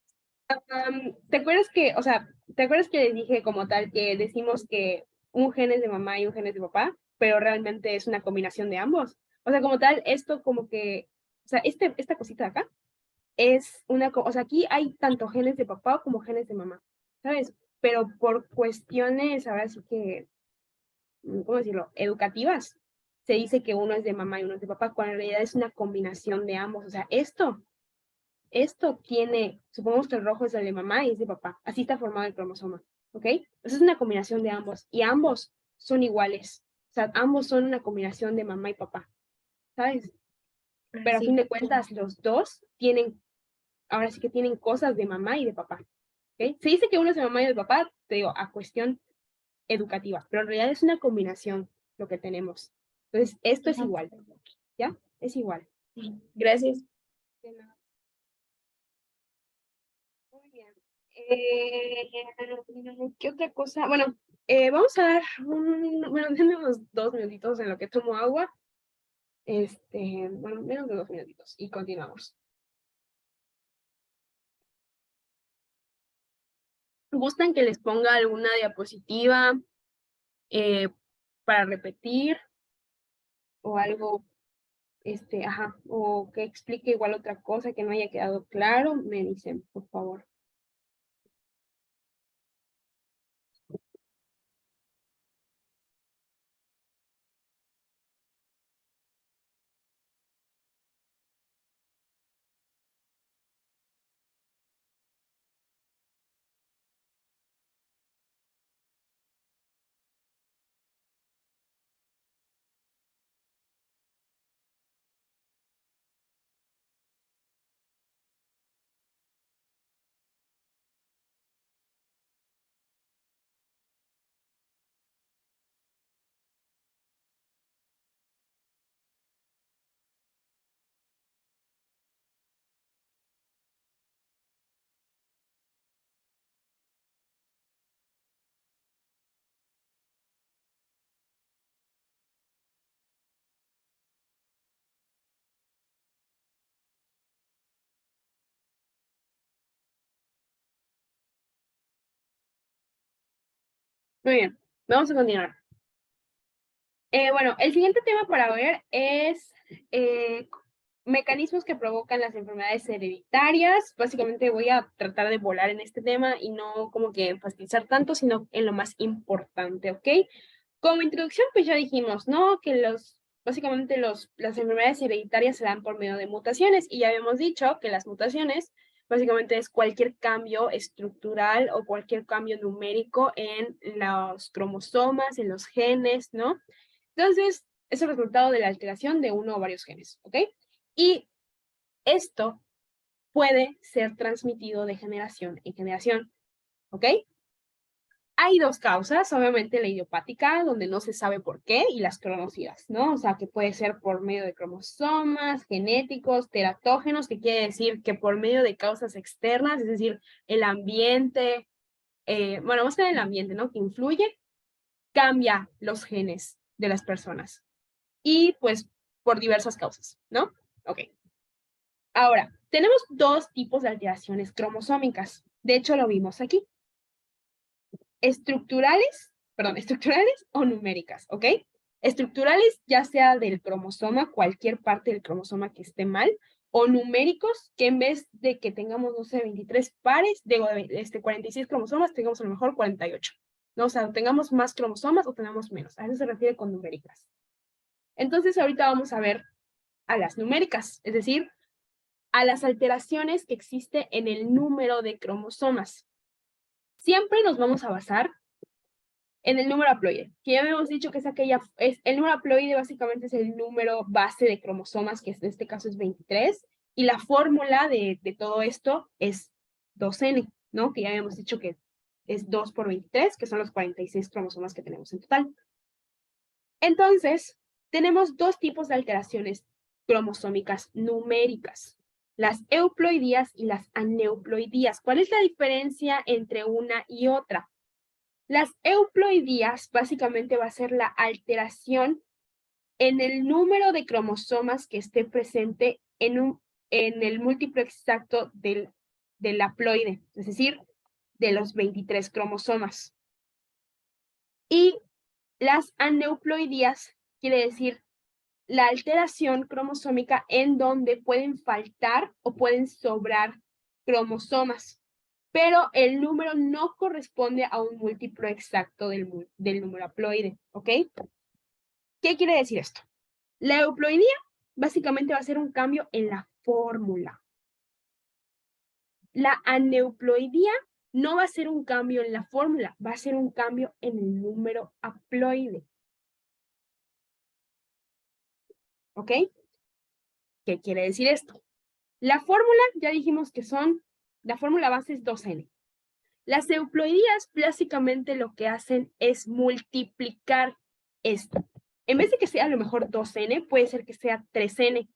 [SPEAKER 1] ¿Te acuerdas que, o sea, te acuerdas que les dije como tal que decimos que un gen es de mamá y un gen es de papá, pero realmente es una combinación de ambos? O sea, como tal, esto como que, o sea, esta cosita de acá es o sea, aquí hay tanto genes de papá como genes de mamá, ¿sabes? Pero por cuestiones, ahora sí que, ¿cómo decirlo? Educativas, se dice que uno es de mamá y uno es de papá, cuando en realidad es una combinación de ambos. O sea, esto tiene, supongamos que el rojo es el de mamá y es de papá. Así está formado el cromosoma, ¿ok? Entonces es una combinación de ambos y ambos son iguales. O sea, ambos son una combinación de mamá y papá, ¿sabes? Pero a fin
[SPEAKER 2] Sí.
[SPEAKER 1] de cuentas, los dos tienen, ahora sí que tienen cosas de mamá y de papá, ¿ok? Se dice que uno es de mamá y de papá, te digo, a cuestión educativa, pero en realidad es una combinación lo que tenemos. Entonces, esto es igual, ¿ya? Es igual.
[SPEAKER 2] Gracias.
[SPEAKER 1] De nada. Muy bien. Eh, ¿Qué otra cosa? Bueno, vamos a dar bueno, denme unos 2 minutitos en lo que tomo agua. Bueno, menos de 2 minutitos y continuamos. ¿Gustan que les ponga alguna diapositiva eh, para repetir o algo, o que explique igual otra cosa que no haya quedado claro? Me dicen, por favor. Muy bien, vamos a continuar. Bueno, el siguiente tema para ver es mecanismos que provocan las enfermedades hereditarias. Básicamente voy a tratar de volar en este tema y no como que enfatizar tanto, sino en lo más importante, ¿ok? Como introducción, pues ya dijimos, ¿no? Que básicamente las enfermedades hereditarias se dan por medio de mutaciones y ya habíamos dicho que las mutaciones básicamente es cualquier cambio estructural o cualquier cambio numérico en los cromosomas, en los genes, ¿no? Entonces, es el resultado de la alteración de uno o varios genes, ¿ok? Y esto puede ser transmitido de generación en generación, ¿ok? Hay dos causas, obviamente la idiopática, donde no se sabe por qué, y las conocidas, ¿no? O sea, que puede ser por medio de cromosomas, genéticos, teratógenos, que quiere decir que por medio de causas externas, es decir, el ambiente, bueno, más que el ambiente, ¿no? Que influye, cambia los genes de las personas. Y pues por diversas causas, ¿no? Ok. Ahora, tenemos dos tipos de alteraciones cromosómicas. De hecho, lo vimos aquí. Estructurales o numéricas, ¿ok? Estructurales, ya sea del cromosoma, cualquier parte del cromosoma que esté mal, o numéricos, que en vez de que tengamos, no sé, 23 pares, digo, 46 cromosomas, tengamos a lo mejor 48. ¿No? O sea, tengamos más cromosomas o tengamos menos. A eso se refiere con numéricas. Entonces, ahorita vamos a ver a las numéricas, es decir, a las alteraciones que existe en el número de cromosomas. Siempre nos vamos a basar en el número haploide, que ya habíamos dicho que el número haploide básicamente es el número base de cromosomas, que en este caso es 23, y la fórmula de todo esto es 2N, ¿no? Que ya habíamos dicho que es 2 por 23, que son los 46 cromosomas que tenemos en total. Entonces, tenemos dos tipos de alteraciones cromosómicas numéricas, las euploidías y las aneuploidías. ¿Cuál es la diferencia entre una y otra? Las euploidías básicamente va a ser la alteración en el número de cromosomas que esté presente en el múltiplo exacto del haploide, es decir, de los 23 cromosomas. Y las aneuploidías quiere decir la alteración cromosómica en donde pueden faltar o pueden sobrar cromosomas, pero el número no corresponde a un múltiplo exacto del número haploide, ¿ok? ¿Qué quiere decir esto? La euploidía básicamente va a ser un cambio en la fórmula. La aneuploidía no va a ser un cambio en la fórmula, va a ser un cambio en el número haploide. ¿Ok? ¿Qué quiere decir esto? La fórmula, ya dijimos que la fórmula base es 2N. Las euploidías básicamente lo que hacen es multiplicar esto. En vez de que sea a lo mejor 2N, puede ser que sea 3N,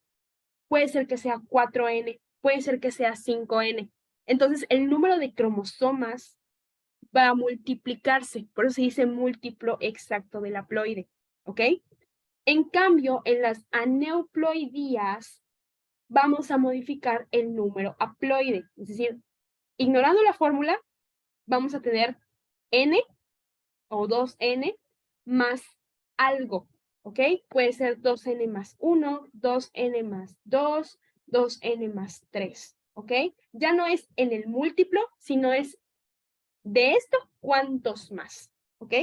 [SPEAKER 1] puede ser que sea 4N, puede ser que sea 5N. Entonces, el número de cromosomas va a multiplicarse, por eso se dice múltiplo exacto del haploide, ¿ok? En cambio, en las aneuploidías, vamos a modificar el número haploide, es decir, ignorando la fórmula, vamos a tener N o 2N más algo, ¿ok? Puede ser 2N más 1, 2N más 2, 2N más 3, ¿ok? Ya no es en el múltiplo, sino es de esto, ¿cuántos más? ¿Ok?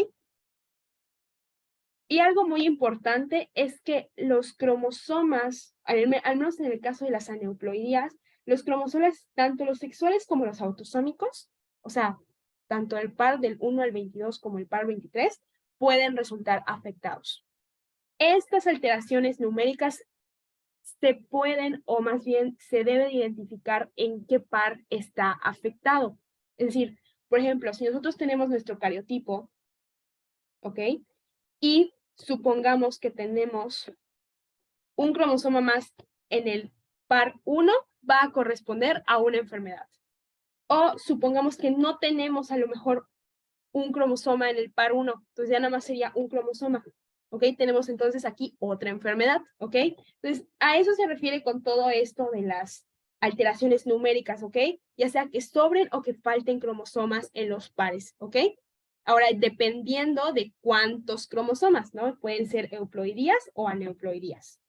[SPEAKER 1] Y algo muy importante es que los cromosomas, al menos en el caso de las aneuploidías, los cromosomas, tanto los sexuales como los autosómicos, o sea, tanto el par del 1 al 22 como el par 23, pueden resultar afectados. Estas alteraciones numéricas se pueden, o más bien se debe identificar en qué par está afectado. Es decir, por ejemplo, si nosotros tenemos nuestro cariotipo, ¿ok? Y supongamos que tenemos un cromosoma más en el par 1, va a corresponder a una enfermedad. O supongamos que no tenemos a lo mejor un cromosoma en el par 1, entonces ya nada más sería un cromosoma, ¿ok? Tenemos entonces aquí otra enfermedad, ¿ok? Entonces, a eso se refiere con todo esto de las alteraciones numéricas, ¿ok? Ya sea que sobren o que falten cromosomas en los pares, ¿ok? Ahora, dependiendo de cuántos cromosomas, ¿no? Pueden ser euploidías o aneuploidías,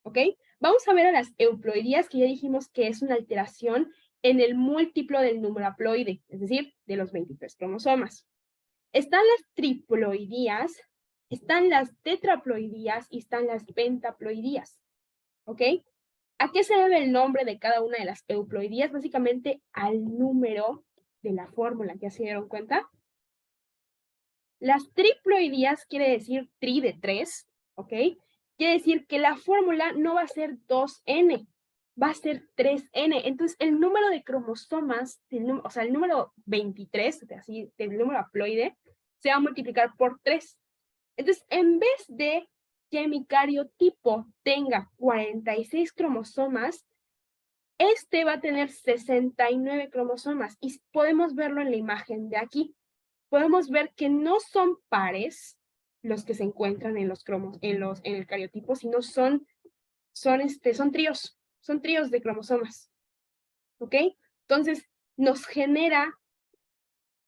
[SPEAKER 1] ¿ok? Vamos a ver a las euploidías, que ya dijimos que es una alteración en el múltiplo del número haploide, es decir, de los 23 cromosomas. Están las triploidías, están las tetraploidías y están las pentaploidías, ¿ok? ¿A qué se debe el nombre de cada una de las euploidías? Básicamente al número de la fórmula, ¿ya se dieron cuenta? Las triploidías quiere decir tri de 3, ¿ok? Quiere decir que la fórmula no va a ser 2N, va a ser 3N. Entonces, el número de cromosomas, o sea, el número 23, así, del número haploide, se va a multiplicar por 3. Entonces, en vez de que mi cariotipo tenga 46 cromosomas, este va a tener 69 cromosomas y podemos verlo en la imagen de aquí. Podemos ver que no son pares los que se encuentran en en el cariotipo, sino son tríos de cromosomas, ¿ok? Entonces, nos genera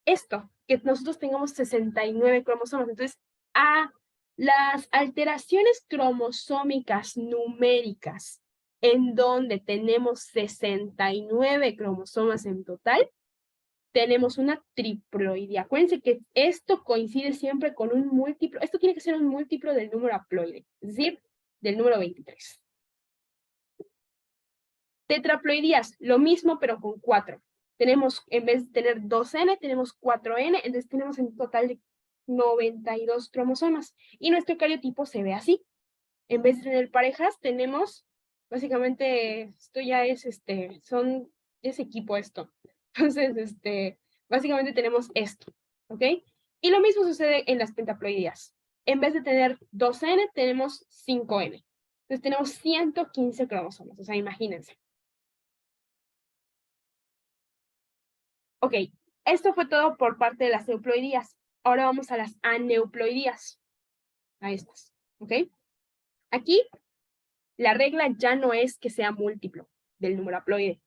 [SPEAKER 1] esto, que nosotros tengamos 69 cromosomas. Entonces, a las alteraciones cromosómicas numéricas en donde tenemos 69 cromosomas en total, tenemos una triploidía. Acuérdense que esto coincide siempre con un múltiplo. Esto tiene que ser un múltiplo del número haploide, es decir, del número 23. Tetraploidías, lo mismo, pero con 4. Tenemos, en vez de tener 2N, tenemos 4N, entonces tenemos en total de 92 cromosomas. Y nuestro cariotipo se ve así. En vez de tener parejas, tenemos, básicamente, esto ya es, es equipo esto. Entonces, básicamente tenemos esto, ¿ok? Y lo mismo sucede en las pentaploidías. En vez de tener 2N, tenemos 5N. Entonces tenemos 115 cromosomas, o sea, imagínense. Ok, esto fue todo por parte de las euploidías. Ahora vamos a las aneuploidías. A estas, ¿ok? Aquí, la regla ya no es que sea múltiplo del número haploide.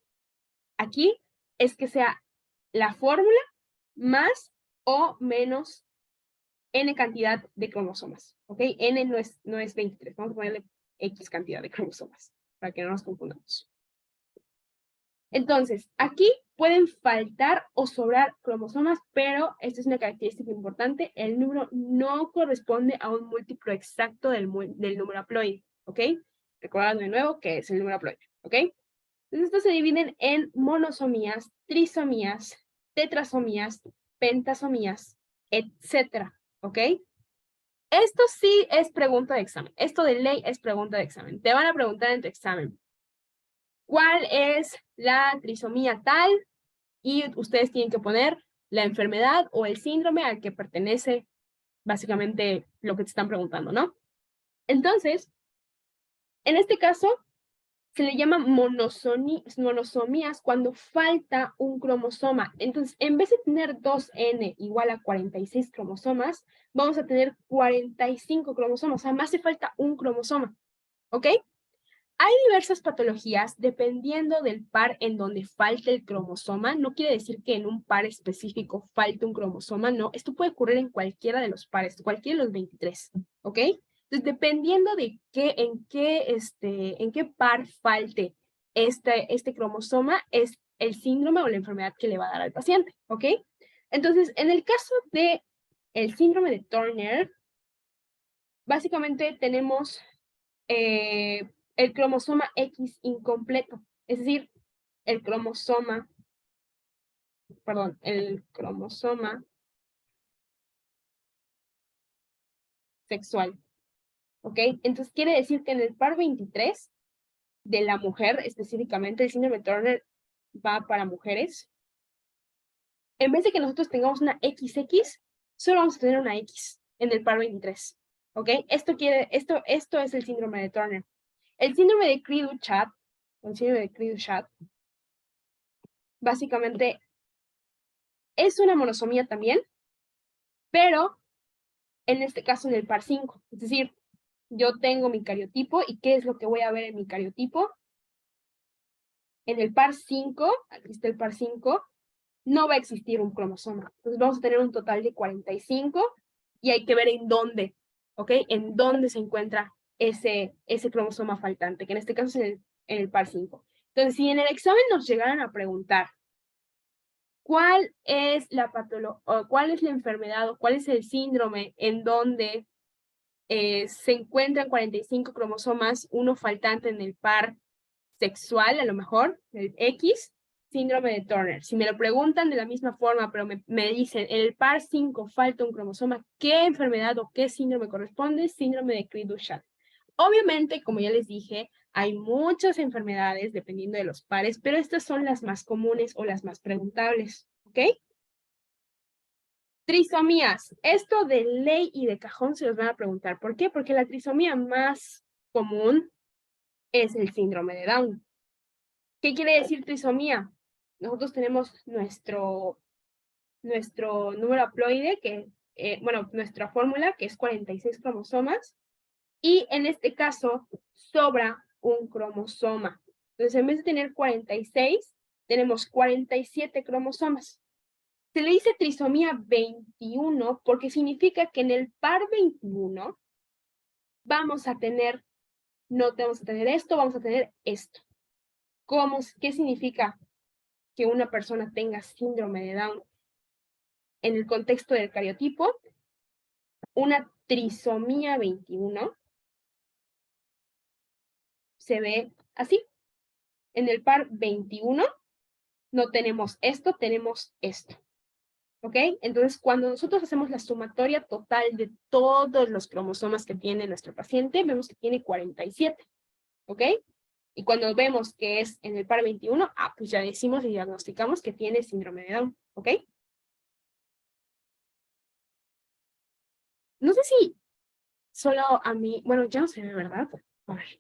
[SPEAKER 1] Aquí es que sea la fórmula más o menos n cantidad de cromosomas, ¿ok? N no es 23, vamos a ponerle X cantidad de cromosomas, para que no nos confundamos. Entonces, aquí pueden faltar o sobrar cromosomas, pero esta es una característica importante, el número no corresponde a un múltiplo exacto del número haploide, ¿ok? Recordad de nuevo que es el número haploide, ¿ok? Entonces, estos se dividen en monosomías, trisomías, tetrasomías, pentasomías, etcétera, ¿ok? Esto sí es pregunta de examen. Esto de ley es pregunta de examen. Te van a preguntar en tu examen, ¿cuál es la trisomía tal? Y ustedes tienen que poner la enfermedad o el síndrome al que pertenece básicamente lo que te están preguntando, ¿no? Entonces, en este caso, se le llama monosomías cuando falta un cromosoma. Entonces, en vez de tener 2N igual a 46 cromosomas, vamos a tener 45 cromosomas. O sea, más hace falta un cromosoma. ¿Ok? Hay diversas patologías dependiendo del par en donde falte el cromosoma. No quiere decir que en un par específico falte un cromosoma, no. Esto puede ocurrir en cualquiera de los pares, cualquiera de los 23, ¿ok? Entonces, dependiendo de en qué par falte este cromosoma, es el síndrome o la enfermedad que le va a dar al paciente, ¿ok? Entonces, en el caso de el síndrome de Turner, básicamente tenemos el cromosoma X incompleto, es decir, el cromosoma sexual, ¿ok? Entonces quiere decir que en el par 23 de la mujer, específicamente el síndrome de Turner va para mujeres, en vez de que nosotros tengamos una XX, solo vamos a tener una X en el par 23, ¿ok? Esto es el síndrome de Turner. El síndrome de Cri du Chat, básicamente es una monosomía también, pero en este caso en el par 5. Es decir, yo tengo mi cariotipo y ¿qué es lo que voy a ver en mi cariotipo? En el par 5, aquí está el par 5, no va a existir un cromosoma. Entonces vamos a tener un total de 45 y hay que ver en dónde, ¿ok? En dónde se encuentra ese cromosoma faltante, que en este caso es en el par 5. Entonces, si en el examen nos llegaran a preguntar ¿cuál es la cuál es la enfermedad o cuál es el síndrome en donde se encuentran 45 cromosomas, uno faltante en el par sexual, a lo mejor, el X, síndrome de Turner? Si me lo preguntan de la misma forma, pero me dicen, en el par 5 falta un cromosoma, ¿qué enfermedad o qué síndrome corresponde? Síndrome de Cri-du-Chat. Obviamente, como ya les dije, hay muchas enfermedades dependiendo de los pares, pero estas son las más comunes o las más preguntables, ¿ok? Trisomías. Esto de ley y de cajón se los van a preguntar. ¿Por qué? Porque la trisomía más común es el síndrome de Down. ¿Qué quiere decir trisomía? Nosotros tenemos nuestro número haploide, nuestra fórmula, que es 46 cromosomas, y en este caso sobra un cromosoma. Entonces, en vez de tener 46, tenemos 47 cromosomas. Se le dice trisomía 21 porque significa que en el par 21 vamos a tener no tenemos que tener esto, vamos a tener esto. ¿Qué significa que una persona tenga síndrome de Down? En el contexto del cariotipo, una trisomía 21 se ve así. En el par 21 no tenemos esto, tenemos esto. ¿Ok? Entonces, cuando nosotros hacemos la sumatoria total de todos los cromosomas que tiene nuestro paciente, vemos que tiene 47. ¿Ok? Y cuando vemos que es en el par 21, pues ya decimos y diagnosticamos que tiene síndrome de Down. ¿Ok? No sé si solo a mí, bueno, ya no se ve, ¿verdad? A ver.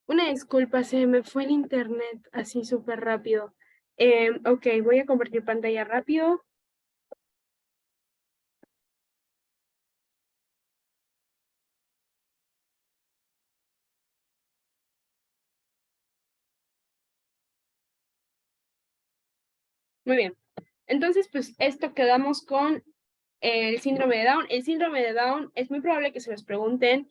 [SPEAKER 1] Una disculpa, se me fue el internet así súper rápido. Ok, voy a compartir pantalla rápido. Muy bien. Entonces, pues esto quedamos con el síndrome de Down. El síndrome de Down es muy probable que se les pregunten,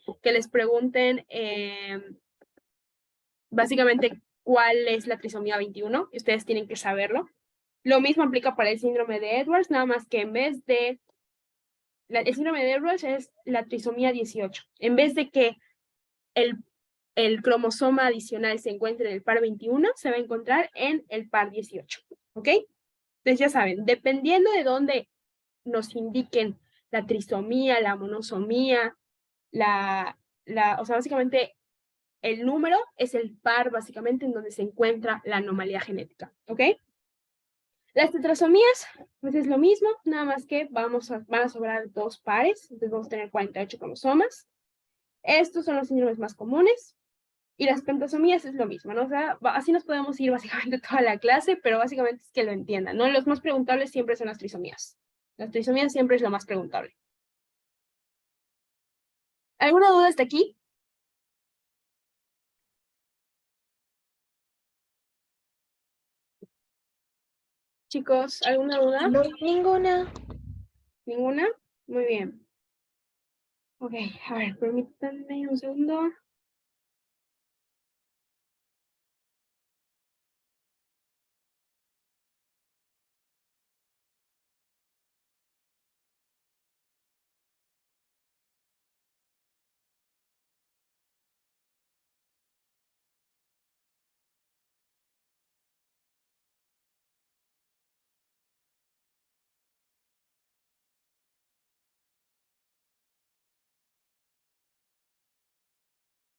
[SPEAKER 1] básicamente cuál es la trisomía 21, y ustedes tienen que saberlo. Lo mismo aplica para el síndrome de Edwards, nada más que en vez de, el síndrome de Edwards es la trisomía 18. En vez de que el cromosoma adicional se encuentre en el par 21, se va a encontrar en el par 18, ¿ok? Entonces ya saben, dependiendo de dónde nos indiquen la trisomía, la monosomía, o sea, básicamente el número es el par básicamente en donde se encuentra la anomalía genética, ¿ok? Las tetrasomías, pues es lo mismo, nada más que van a sobrar 2 pares, entonces vamos a tener 48 cromosomas. Estos son los síndromes más comunes. Y las pentasomías es lo mismo, ¿no? O sea, así nos podemos ir básicamente toda la clase, pero básicamente es que lo entiendan, ¿no? Los más preguntables siempre son las trisomías. Las trisomías siempre es lo más preguntable. ¿Alguna duda hasta aquí? Chicos, ¿alguna duda?
[SPEAKER 2] No, ninguna.
[SPEAKER 1] ¿Ninguna? Muy bien. Ok, a ver, permítanme un segundo.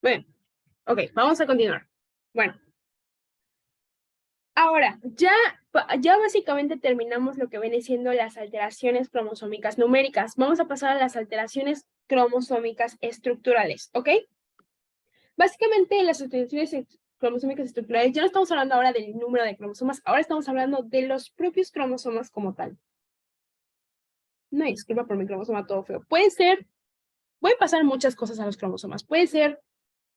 [SPEAKER 1] Bueno, ok, vamos a continuar. Bueno, ahora, ya básicamente terminamos lo que viene siendo las alteraciones cromosómicas numéricas. Vamos a pasar a las alteraciones cromosómicas estructurales, ¿ok? Básicamente las alteraciones cromosómicas estructurales, ya no estamos hablando ahora del número de cromosomas, ahora estamos hablando de los propios cromosomas como tal. No, disculpa por mi cromosoma todo feo. Pueden pasar muchas cosas a los cromosomas. Puede ser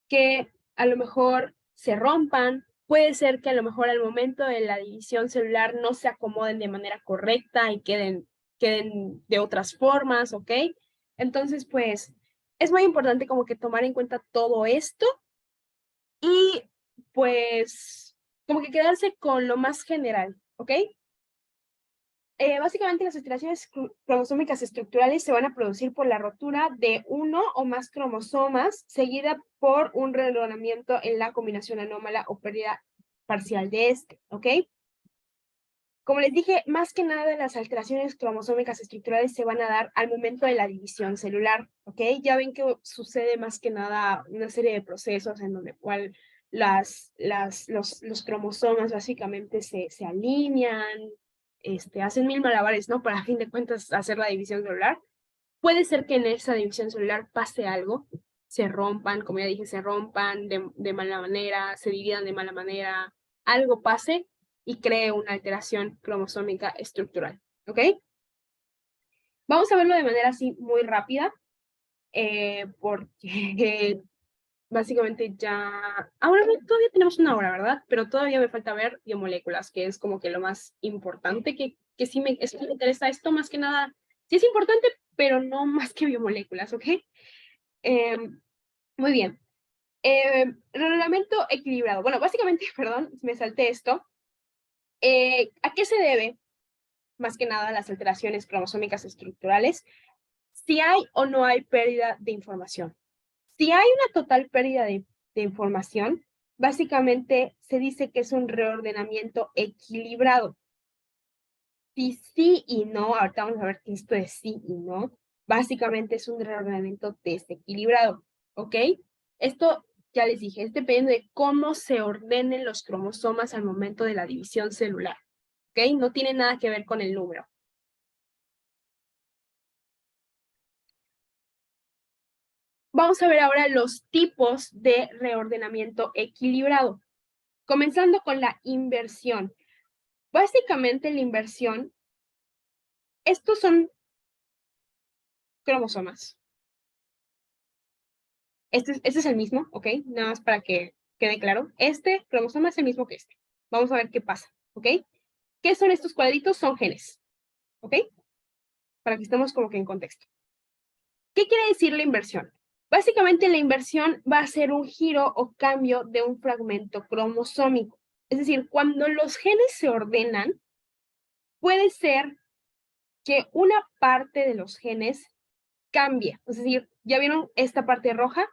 [SPEAKER 1] que a lo mejor se rompan, puede ser que a lo mejor al momento de la división celular no se acomoden de manera correcta y queden de otras formas, ¿ok? Entonces, pues, es muy importante como que tomar en cuenta todo esto y, pues, como que quedarse con lo más general, ¿ok? Básicamente las alteraciones cromosómicas estructurales se van a producir por la rotura de uno o más cromosomas, seguida por un reordenamiento en la combinación anómala o pérdida parcial de este, ¿ok? Como les dije, más que nada las alteraciones cromosómicas estructurales se van a dar al momento de la división celular, ¿ok? Ya ven que sucede más que nada una serie de procesos en donde cual los cromosomas básicamente se alinean, hacen mil malabares, ¿no? Para a fin de cuentas hacer la división celular. Puede ser que en esa división celular pase algo, se rompan, como ya dije, se rompan de mala manera, se dividan de mala manera, algo pase y cree una alteración cromosómica estructural, ¿ok? Vamos a verlo de manera así muy rápida, porque básicamente ya, ahora todavía tenemos una hora, ¿verdad? Pero todavía me falta ver biomoléculas, que es como que lo más importante, que sí sí me interesa esto más que nada. Sí es importante, pero no más que biomoléculas, ¿ok? Muy bien. Reglamento equilibrado. Bueno, básicamente, perdón, me salté esto. ¿A qué se debe, más que nada, las alteraciones cromosómicas estructurales? Si hay o no hay pérdida de información. Si hay una total pérdida de información, básicamente se dice que es un reordenamiento equilibrado. Si sí y no, ahorita vamos a ver que esto es sí y no, básicamente es un reordenamiento desequilibrado, ¿ok? Esto, ya les dije, es dependiendo de cómo se ordenen los cromosomas al momento de la división celular, ¿ok? No tiene nada que ver con el número. Vamos a ver ahora los tipos de reordenamiento equilibrado, comenzando con la inversión. Básicamente la inversión, estos son cromosomas. Este es el mismo, ¿ok? Nada más para que quede claro. Este cromosoma es el mismo que este. Vamos a ver qué pasa, ¿ok? ¿Qué son estos cuadritos? Son genes, ¿ok? Para que estemos como que en contexto. ¿Qué quiere decir la inversión? Básicamente la inversión va a ser un giro o cambio de un fragmento cromosómico. Es decir, cuando los genes se ordenan, puede ser que una parte de los genes cambie. Es decir, ¿ya vieron esta parte roja?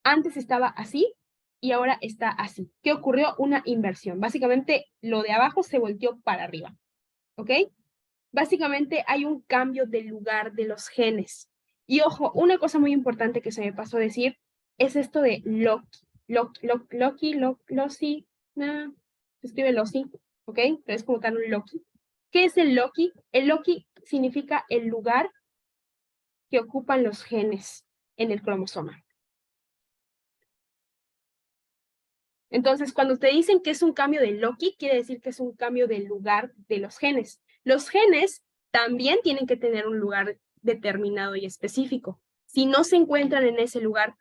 [SPEAKER 1] Antes estaba así y ahora está así. ¿Qué ocurrió? Una inversión. Básicamente, lo de abajo se volteó para arriba, ¿ok? Básicamente hay un cambio de lugar de los genes. Y ojo, una cosa muy importante que se me pasó a decir es esto de Loki. Loci, se escribe Loci, ¿ok? Pero es como tal un Loki. ¿Qué es el Loki? El Loki significa el lugar que ocupan los genes en el cromosoma. Entonces, cuando te dicen que es un cambio de Loki, quiere decir que es un cambio del lugar de los genes. Los genes también tienen que tener un lugar determinado y específico. Si no se encuentran en ese lugar,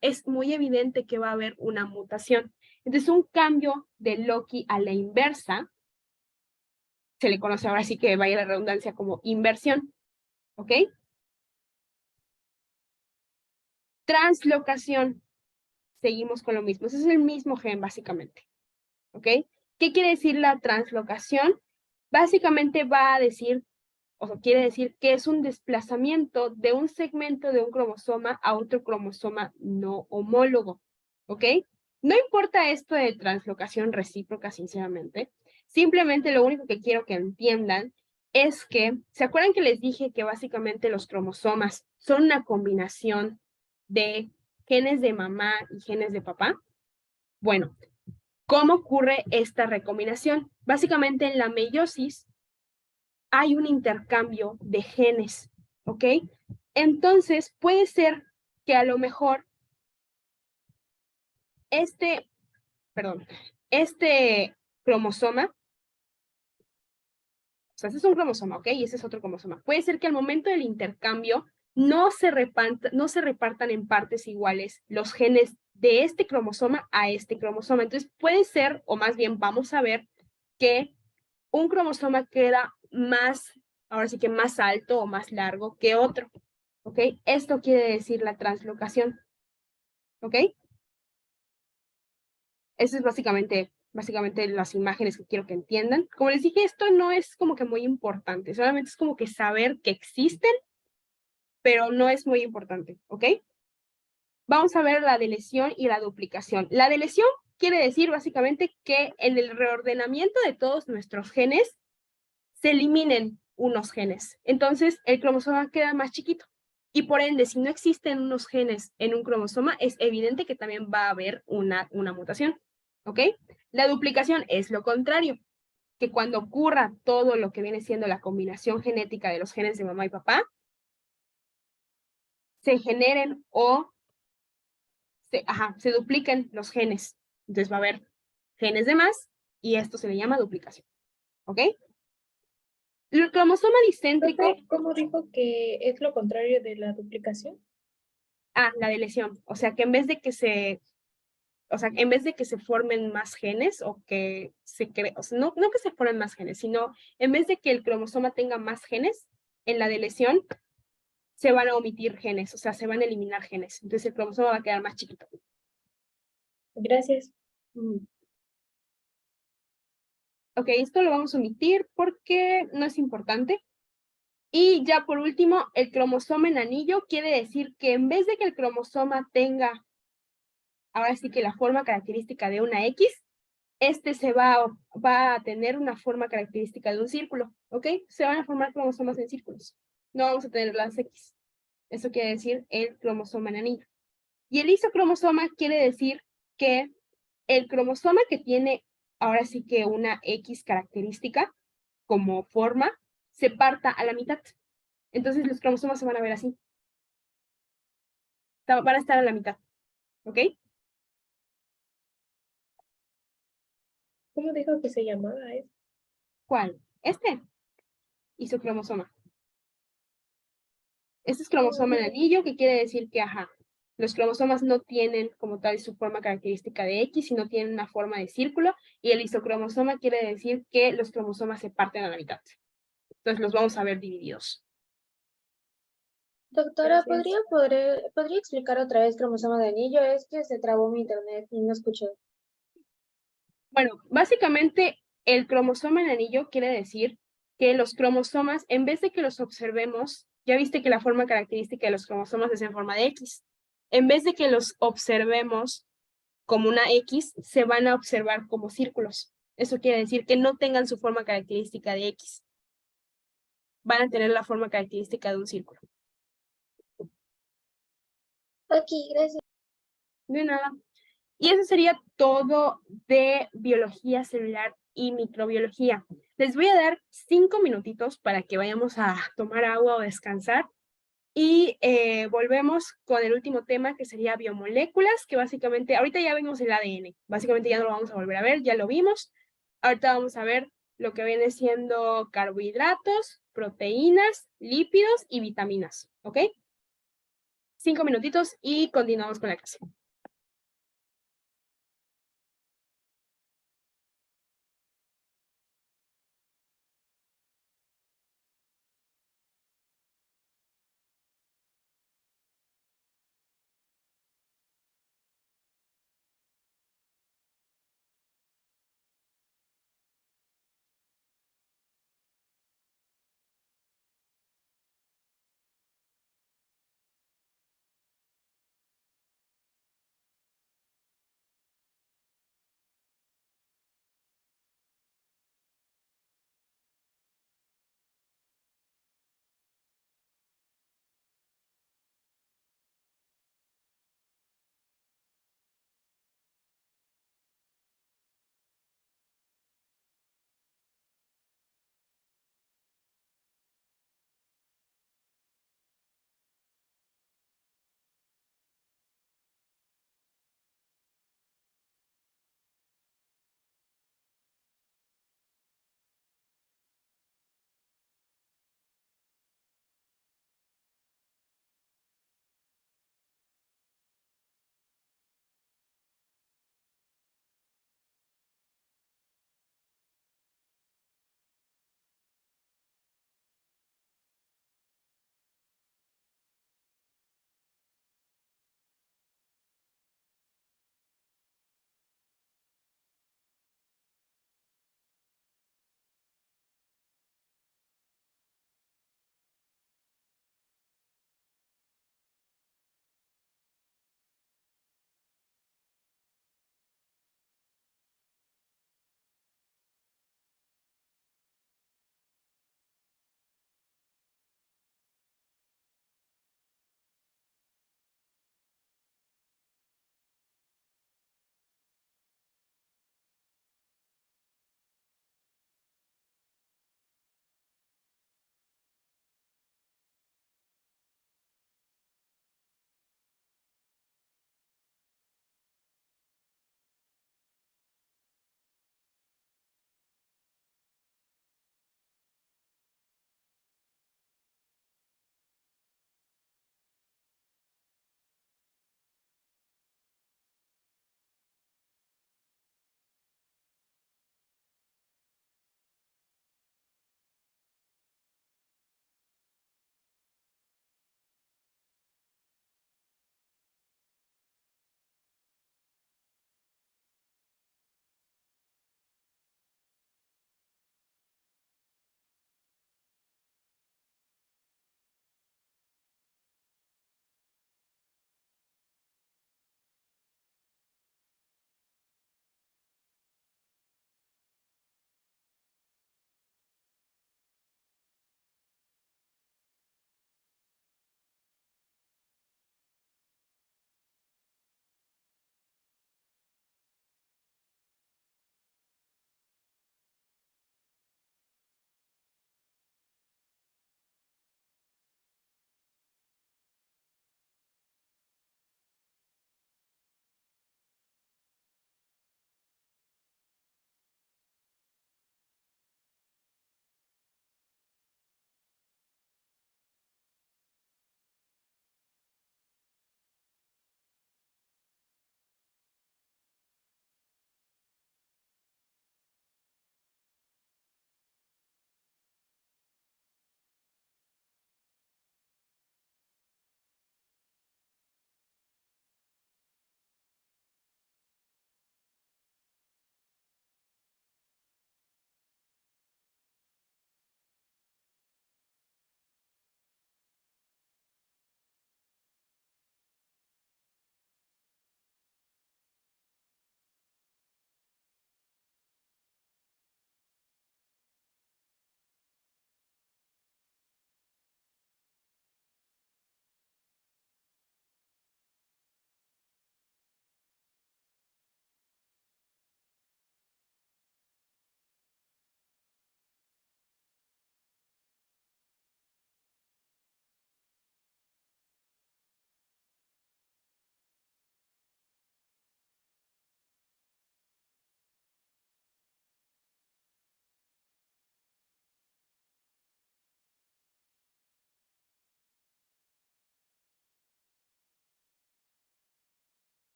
[SPEAKER 1] es muy evidente que va a haber una mutación. Entonces, un cambio de Loki a la inversa, se le conoce ahora sí que vaya la redundancia como inversión, ¿ok? Translocación, seguimos con lo mismo. Ese es el mismo gen, básicamente, ¿ok? ¿Qué quiere decir la translocación? Básicamente va a decir, o sea, quiere decir que es un desplazamiento de un segmento de un cromosoma a otro cromosoma no homólogo, ¿ok? No importa esto de translocación recíproca, sinceramente. Simplemente lo único que quiero que entiendan es que, ¿se acuerdan que les dije que básicamente los cromosomas son una combinación de genes de mamá y genes de papá? Bueno, ¿cómo ocurre esta recombinación? Básicamente en la meiosis hay un intercambio de genes, ¿ok? Entonces puede ser que a lo mejor este cromosoma, o sea, este es un cromosoma, ¿ok? Y ese es otro cromosoma. Puede ser que al momento del intercambio no se repartan en partes iguales los genes de este cromosoma a este cromosoma. Entonces puede ser, o más bien vamos a ver, que un cromosoma queda más, ahora sí que más alto o más largo que otro, ¿ok? Esto quiere decir la translocación, ¿ok? Eso es básicamente las imágenes que quiero que entiendan. Como les dije, esto no es como que muy importante, solamente es como que saber que existen, pero no es muy importante, ¿ok? Vamos a ver la deleción y la duplicación. La deleción quiere decir básicamente que en el reordenamiento de todos nuestros genes se eliminen unos genes. Entonces, el cromosoma queda más chiquito. Y por ende, si no existen unos genes en un cromosoma, es evidente que también va a haber una mutación. ¿Ok? La duplicación es lo contrario, que cuando ocurra todo lo que viene siendo la combinación genética de los genes de mamá y papá, se generen o se dupliquen los genes. Entonces va a haber genes de más y esto se le llama duplicación. ¿Ok? El cromosoma discéntrico.
[SPEAKER 2] ¿Cómo dijo que es lo contrario de la duplicación?
[SPEAKER 1] La de lesión. O sea, que en vez de que en vez de que se formen más genes o que o sea, no que se formen más genes, sino en vez de que el cromosoma tenga más genes, en la de lesión se van a omitir genes, o sea, se van a eliminar genes. Entonces el cromosoma va a quedar más chiquito.
[SPEAKER 2] Gracias.
[SPEAKER 1] Ok, esto lo vamos a omitir porque no es importante. Y ya por último, el cromosoma en anillo quiere decir que en vez de que el cromosoma tenga, ahora sí que la forma característica de una X, este va a tener una forma característica de un círculo, ¿ok? Se van a formar cromosomas en círculos. No vamos a tener las X. Eso quiere decir el cromosoma en anillo. Y el isocromosoma quiere decir que el cromosoma que tiene ahora sí que una X característica como forma, se parta a la mitad. Entonces los cromosomas se van a ver así. Van a estar a la mitad, ¿ok?
[SPEAKER 2] ¿Cómo dijo que se llamaba?
[SPEAKER 1] ¿Cuál? Isocromosoma. Este es cromosoma en anillo, que quiere decir que, los cromosomas no tienen como tal su forma característica de X, sino tienen una forma de círculo, y el isocromosoma quiere decir que los cromosomas se parten a la mitad. Entonces los vamos a ver divididos.
[SPEAKER 3] Doctora,
[SPEAKER 2] Gracias.
[SPEAKER 3] ¿podría explicar otra vez cromosoma de anillo? Es que se trabó mi internet y no escuché.
[SPEAKER 1] Bueno, básicamente el cromosoma en anillo quiere decir que los cromosomas, en vez de que los observemos, ya viste que la forma característica de los cromosomas es en forma de X. En vez de que los observemos como una X, se van a observar como círculos. Eso quiere decir que no tengan su forma característica de X. Van a tener la forma característica de un círculo.
[SPEAKER 3] Ok, gracias.
[SPEAKER 1] De nada. Y eso sería todo de biología celular y microbiología. Les voy a dar 5 minutitos para que vayamos a tomar agua o descansar. Y volvemos con el último tema, que sería biomoléculas, que básicamente, ahorita ya vimos el ADN, básicamente ya no lo vamos a volver a ver, ya lo vimos. Ahorita vamos a ver lo que viene siendo carbohidratos, proteínas, lípidos y vitaminas, ¿ok? 5 minutitos y continuamos con la clase.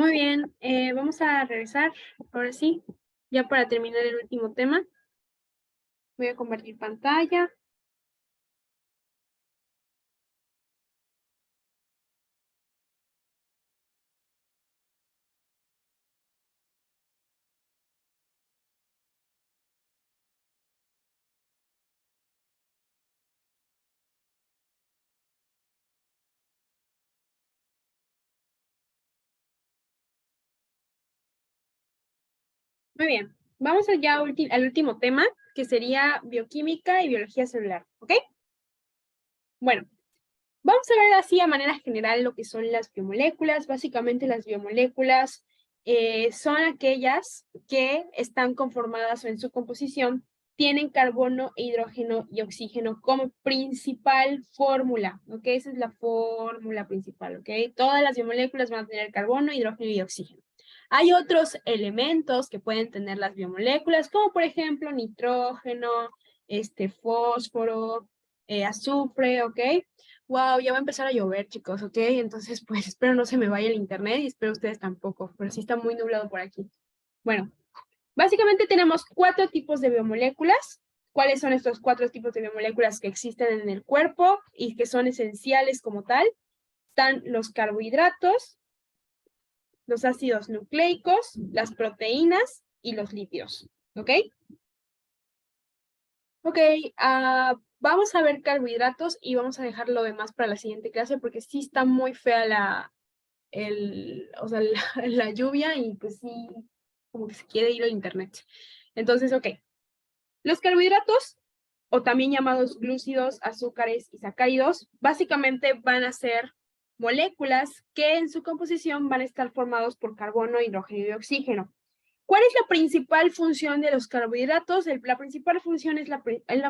[SPEAKER 1] Muy bien, vamos a regresar, ahora sí, ya para terminar el último tema. Voy a compartir pantalla. Muy bien, vamos allá al último tema, que sería bioquímica y biología celular, ¿ok? Bueno, vamos a ver así a manera general lo que son las biomoléculas. Básicamente las biomoléculas son aquellas que están conformadas o en su composición tienen carbono, hidrógeno y oxígeno como principal fórmula, ¿ok? Esa es la fórmula principal, ¿ok? Todas las biomoléculas van a tener carbono, hidrógeno y oxígeno. Hay otros elementos que pueden tener las biomoléculas, como por ejemplo nitrógeno, fósforo, azufre, ¿ok? Wow, ya va a empezar a llover, chicos, ¿ok? Entonces, pues espero no se me vaya el internet y espero ustedes tampoco, pero sí está muy nublado por aquí. Bueno, básicamente tenemos 4 tipos de biomoléculas. ¿Cuáles son estos 4 tipos de biomoléculas que existen en el cuerpo y que son esenciales como tal? Están los carbohidratos, los ácidos nucleicos, las proteínas y los lípidos, ¿ok? Ok, vamos a ver carbohidratos y vamos a dejar lo demás para la siguiente clase porque sí está muy fea la lluvia y pues sí, como que se quiere ir al internet. Entonces, ok. Los carbohidratos, o también llamados glúcidos, azúcares y sacáridos, básicamente van a ser moléculas que en su composición van a estar formados por carbono, hidrógeno y oxígeno. ¿Cuál es la principal función de los carbohidratos? La principal función es la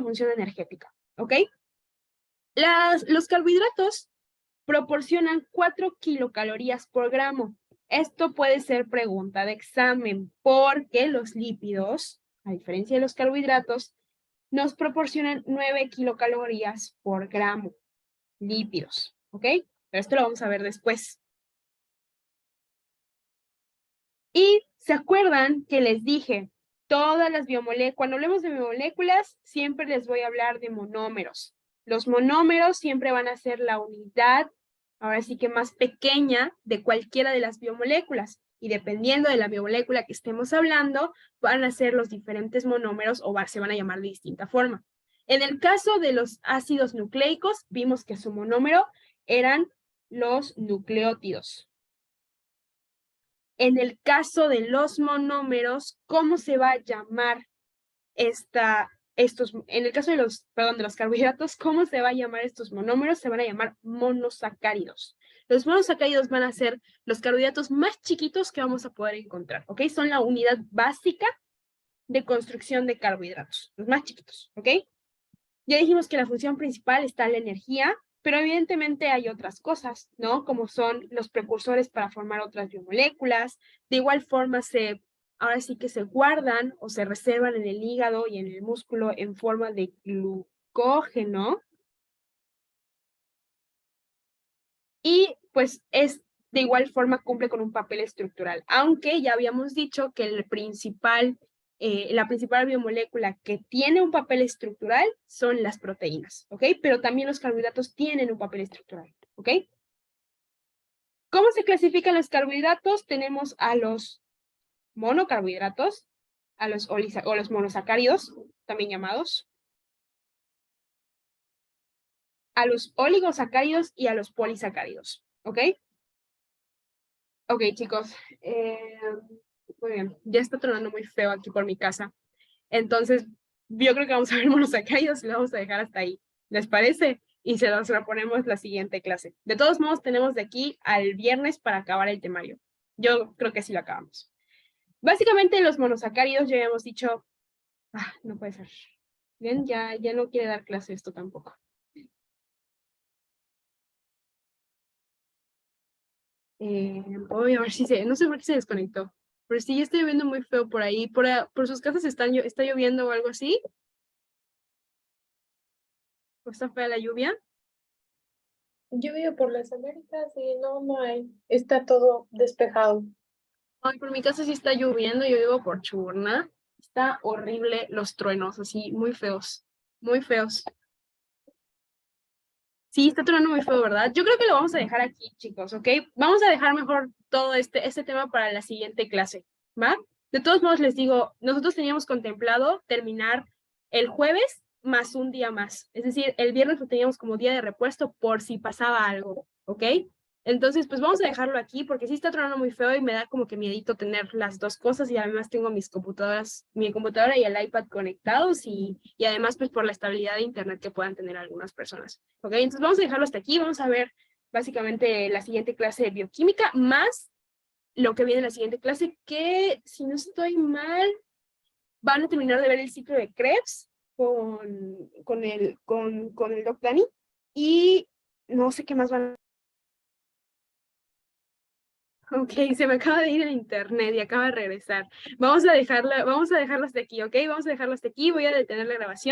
[SPEAKER 1] función energética, ¿ok? Los carbohidratos proporcionan 4 kilocalorías por gramo. Esto puede ser pregunta de examen porque los lípidos, a diferencia de los carbohidratos, nos proporcionan 9 kilocalorías por gramo. Lípidos, ¿ok? Pero esto lo vamos a ver después. Y ¿se acuerdan que les dije? Todas las biomoléculas, cuando hablemos de biomoléculas, siempre les voy a hablar de monómeros. Los monómeros siempre van a ser la unidad, ahora sí que más pequeña de cualquiera de las biomoléculas. Y dependiendo de la biomolécula que estemos hablando, van a ser los diferentes monómeros o se van a llamar de distinta forma. En el caso de los ácidos nucleicos, vimos que su monómero eran los nucleótidos. En el caso de los monómeros, ¿cómo se va a llamar en el caso de los carbohidratos, ¿cómo se va a llamar estos monómeros? Se van a llamar monosacáridos. Los monosacáridos van a ser los carbohidratos más chiquitos que vamos a poder encontrar, ¿ok? Son la unidad básica de construcción de carbohidratos, los más chiquitos, ¿ok? Ya dijimos que la función principal está en la energía, pero evidentemente hay otras cosas, ¿no? Como son los precursores para formar otras biomoléculas. De igual forma, ahora sí que se guardan o se reservan en el hígado y en el músculo en forma de glucógeno. Y pues de igual forma cumple con un papel estructural, aunque ya habíamos dicho que la principal biomolécula que tiene un papel estructural son las proteínas, ¿ok? Pero también los carbohidratos tienen un papel estructural, ¿ok? ¿Cómo se clasifican los carbohidratos? Tenemos a los monocarbohidratos, a los monosacáridos, también llamados, a los oligosacáridos y a los polisacáridos, ¿ok? Ok, chicos, muy bien, ya está tronando muy feo aquí por mi casa. Entonces, yo creo que vamos a ver monosacáridos y lo vamos a dejar hasta ahí. ¿Les parece? Y se los reponemos la siguiente clase. De todos modos, tenemos de aquí al viernes para acabar el temario. Yo creo que sí lo acabamos. Básicamente, los monosacáridos ya habíamos dicho, no puede ser. Bien, ya no quiere dar clase esto tampoco. Voy a ver si no sé por qué se desconectó. Pero sí, ya está lloviendo muy feo por ahí. Por sus casas está lloviendo o algo así. ¿O está fea la lluvia?
[SPEAKER 2] Yo vivo por las Américas y no hay. Está todo despejado.
[SPEAKER 4] Ay, por mi casa sí está lloviendo, yo vivo por Chuburná. Está horrible los truenos, así, muy feos, muy feos. Sí, está tronando muy feo, ¿verdad? Yo creo que lo vamos a dejar aquí, chicos, ¿ok? Vamos a dejar mejor todo este tema para la siguiente clase, ¿va? De todos modos, les digo, nosotros teníamos contemplado terminar el jueves más un día más. Es decir, el viernes lo teníamos como día de repuesto por si pasaba algo, ¿ok? Entonces, pues vamos a dejarlo aquí porque sí está tronando muy feo y me da como que miedito tener las dos cosas y además tengo mis computadoras, mi computadora y el iPad conectados y además pues por la estabilidad de internet que puedan tener algunas personas. ¿Ok? Entonces vamos a dejarlo hasta aquí, vamos a ver básicamente la siguiente clase de bioquímica más lo que viene en la siguiente clase que si no estoy mal van a terminar de ver el ciclo de Krebs con el Doc Dani y no sé qué más van a... Ok, se me acaba de ir el internet y acaba de regresar. Vamos a dejarlo hasta aquí, ¿ok? Vamos a dejarlo hasta aquí, voy a detener la grabación.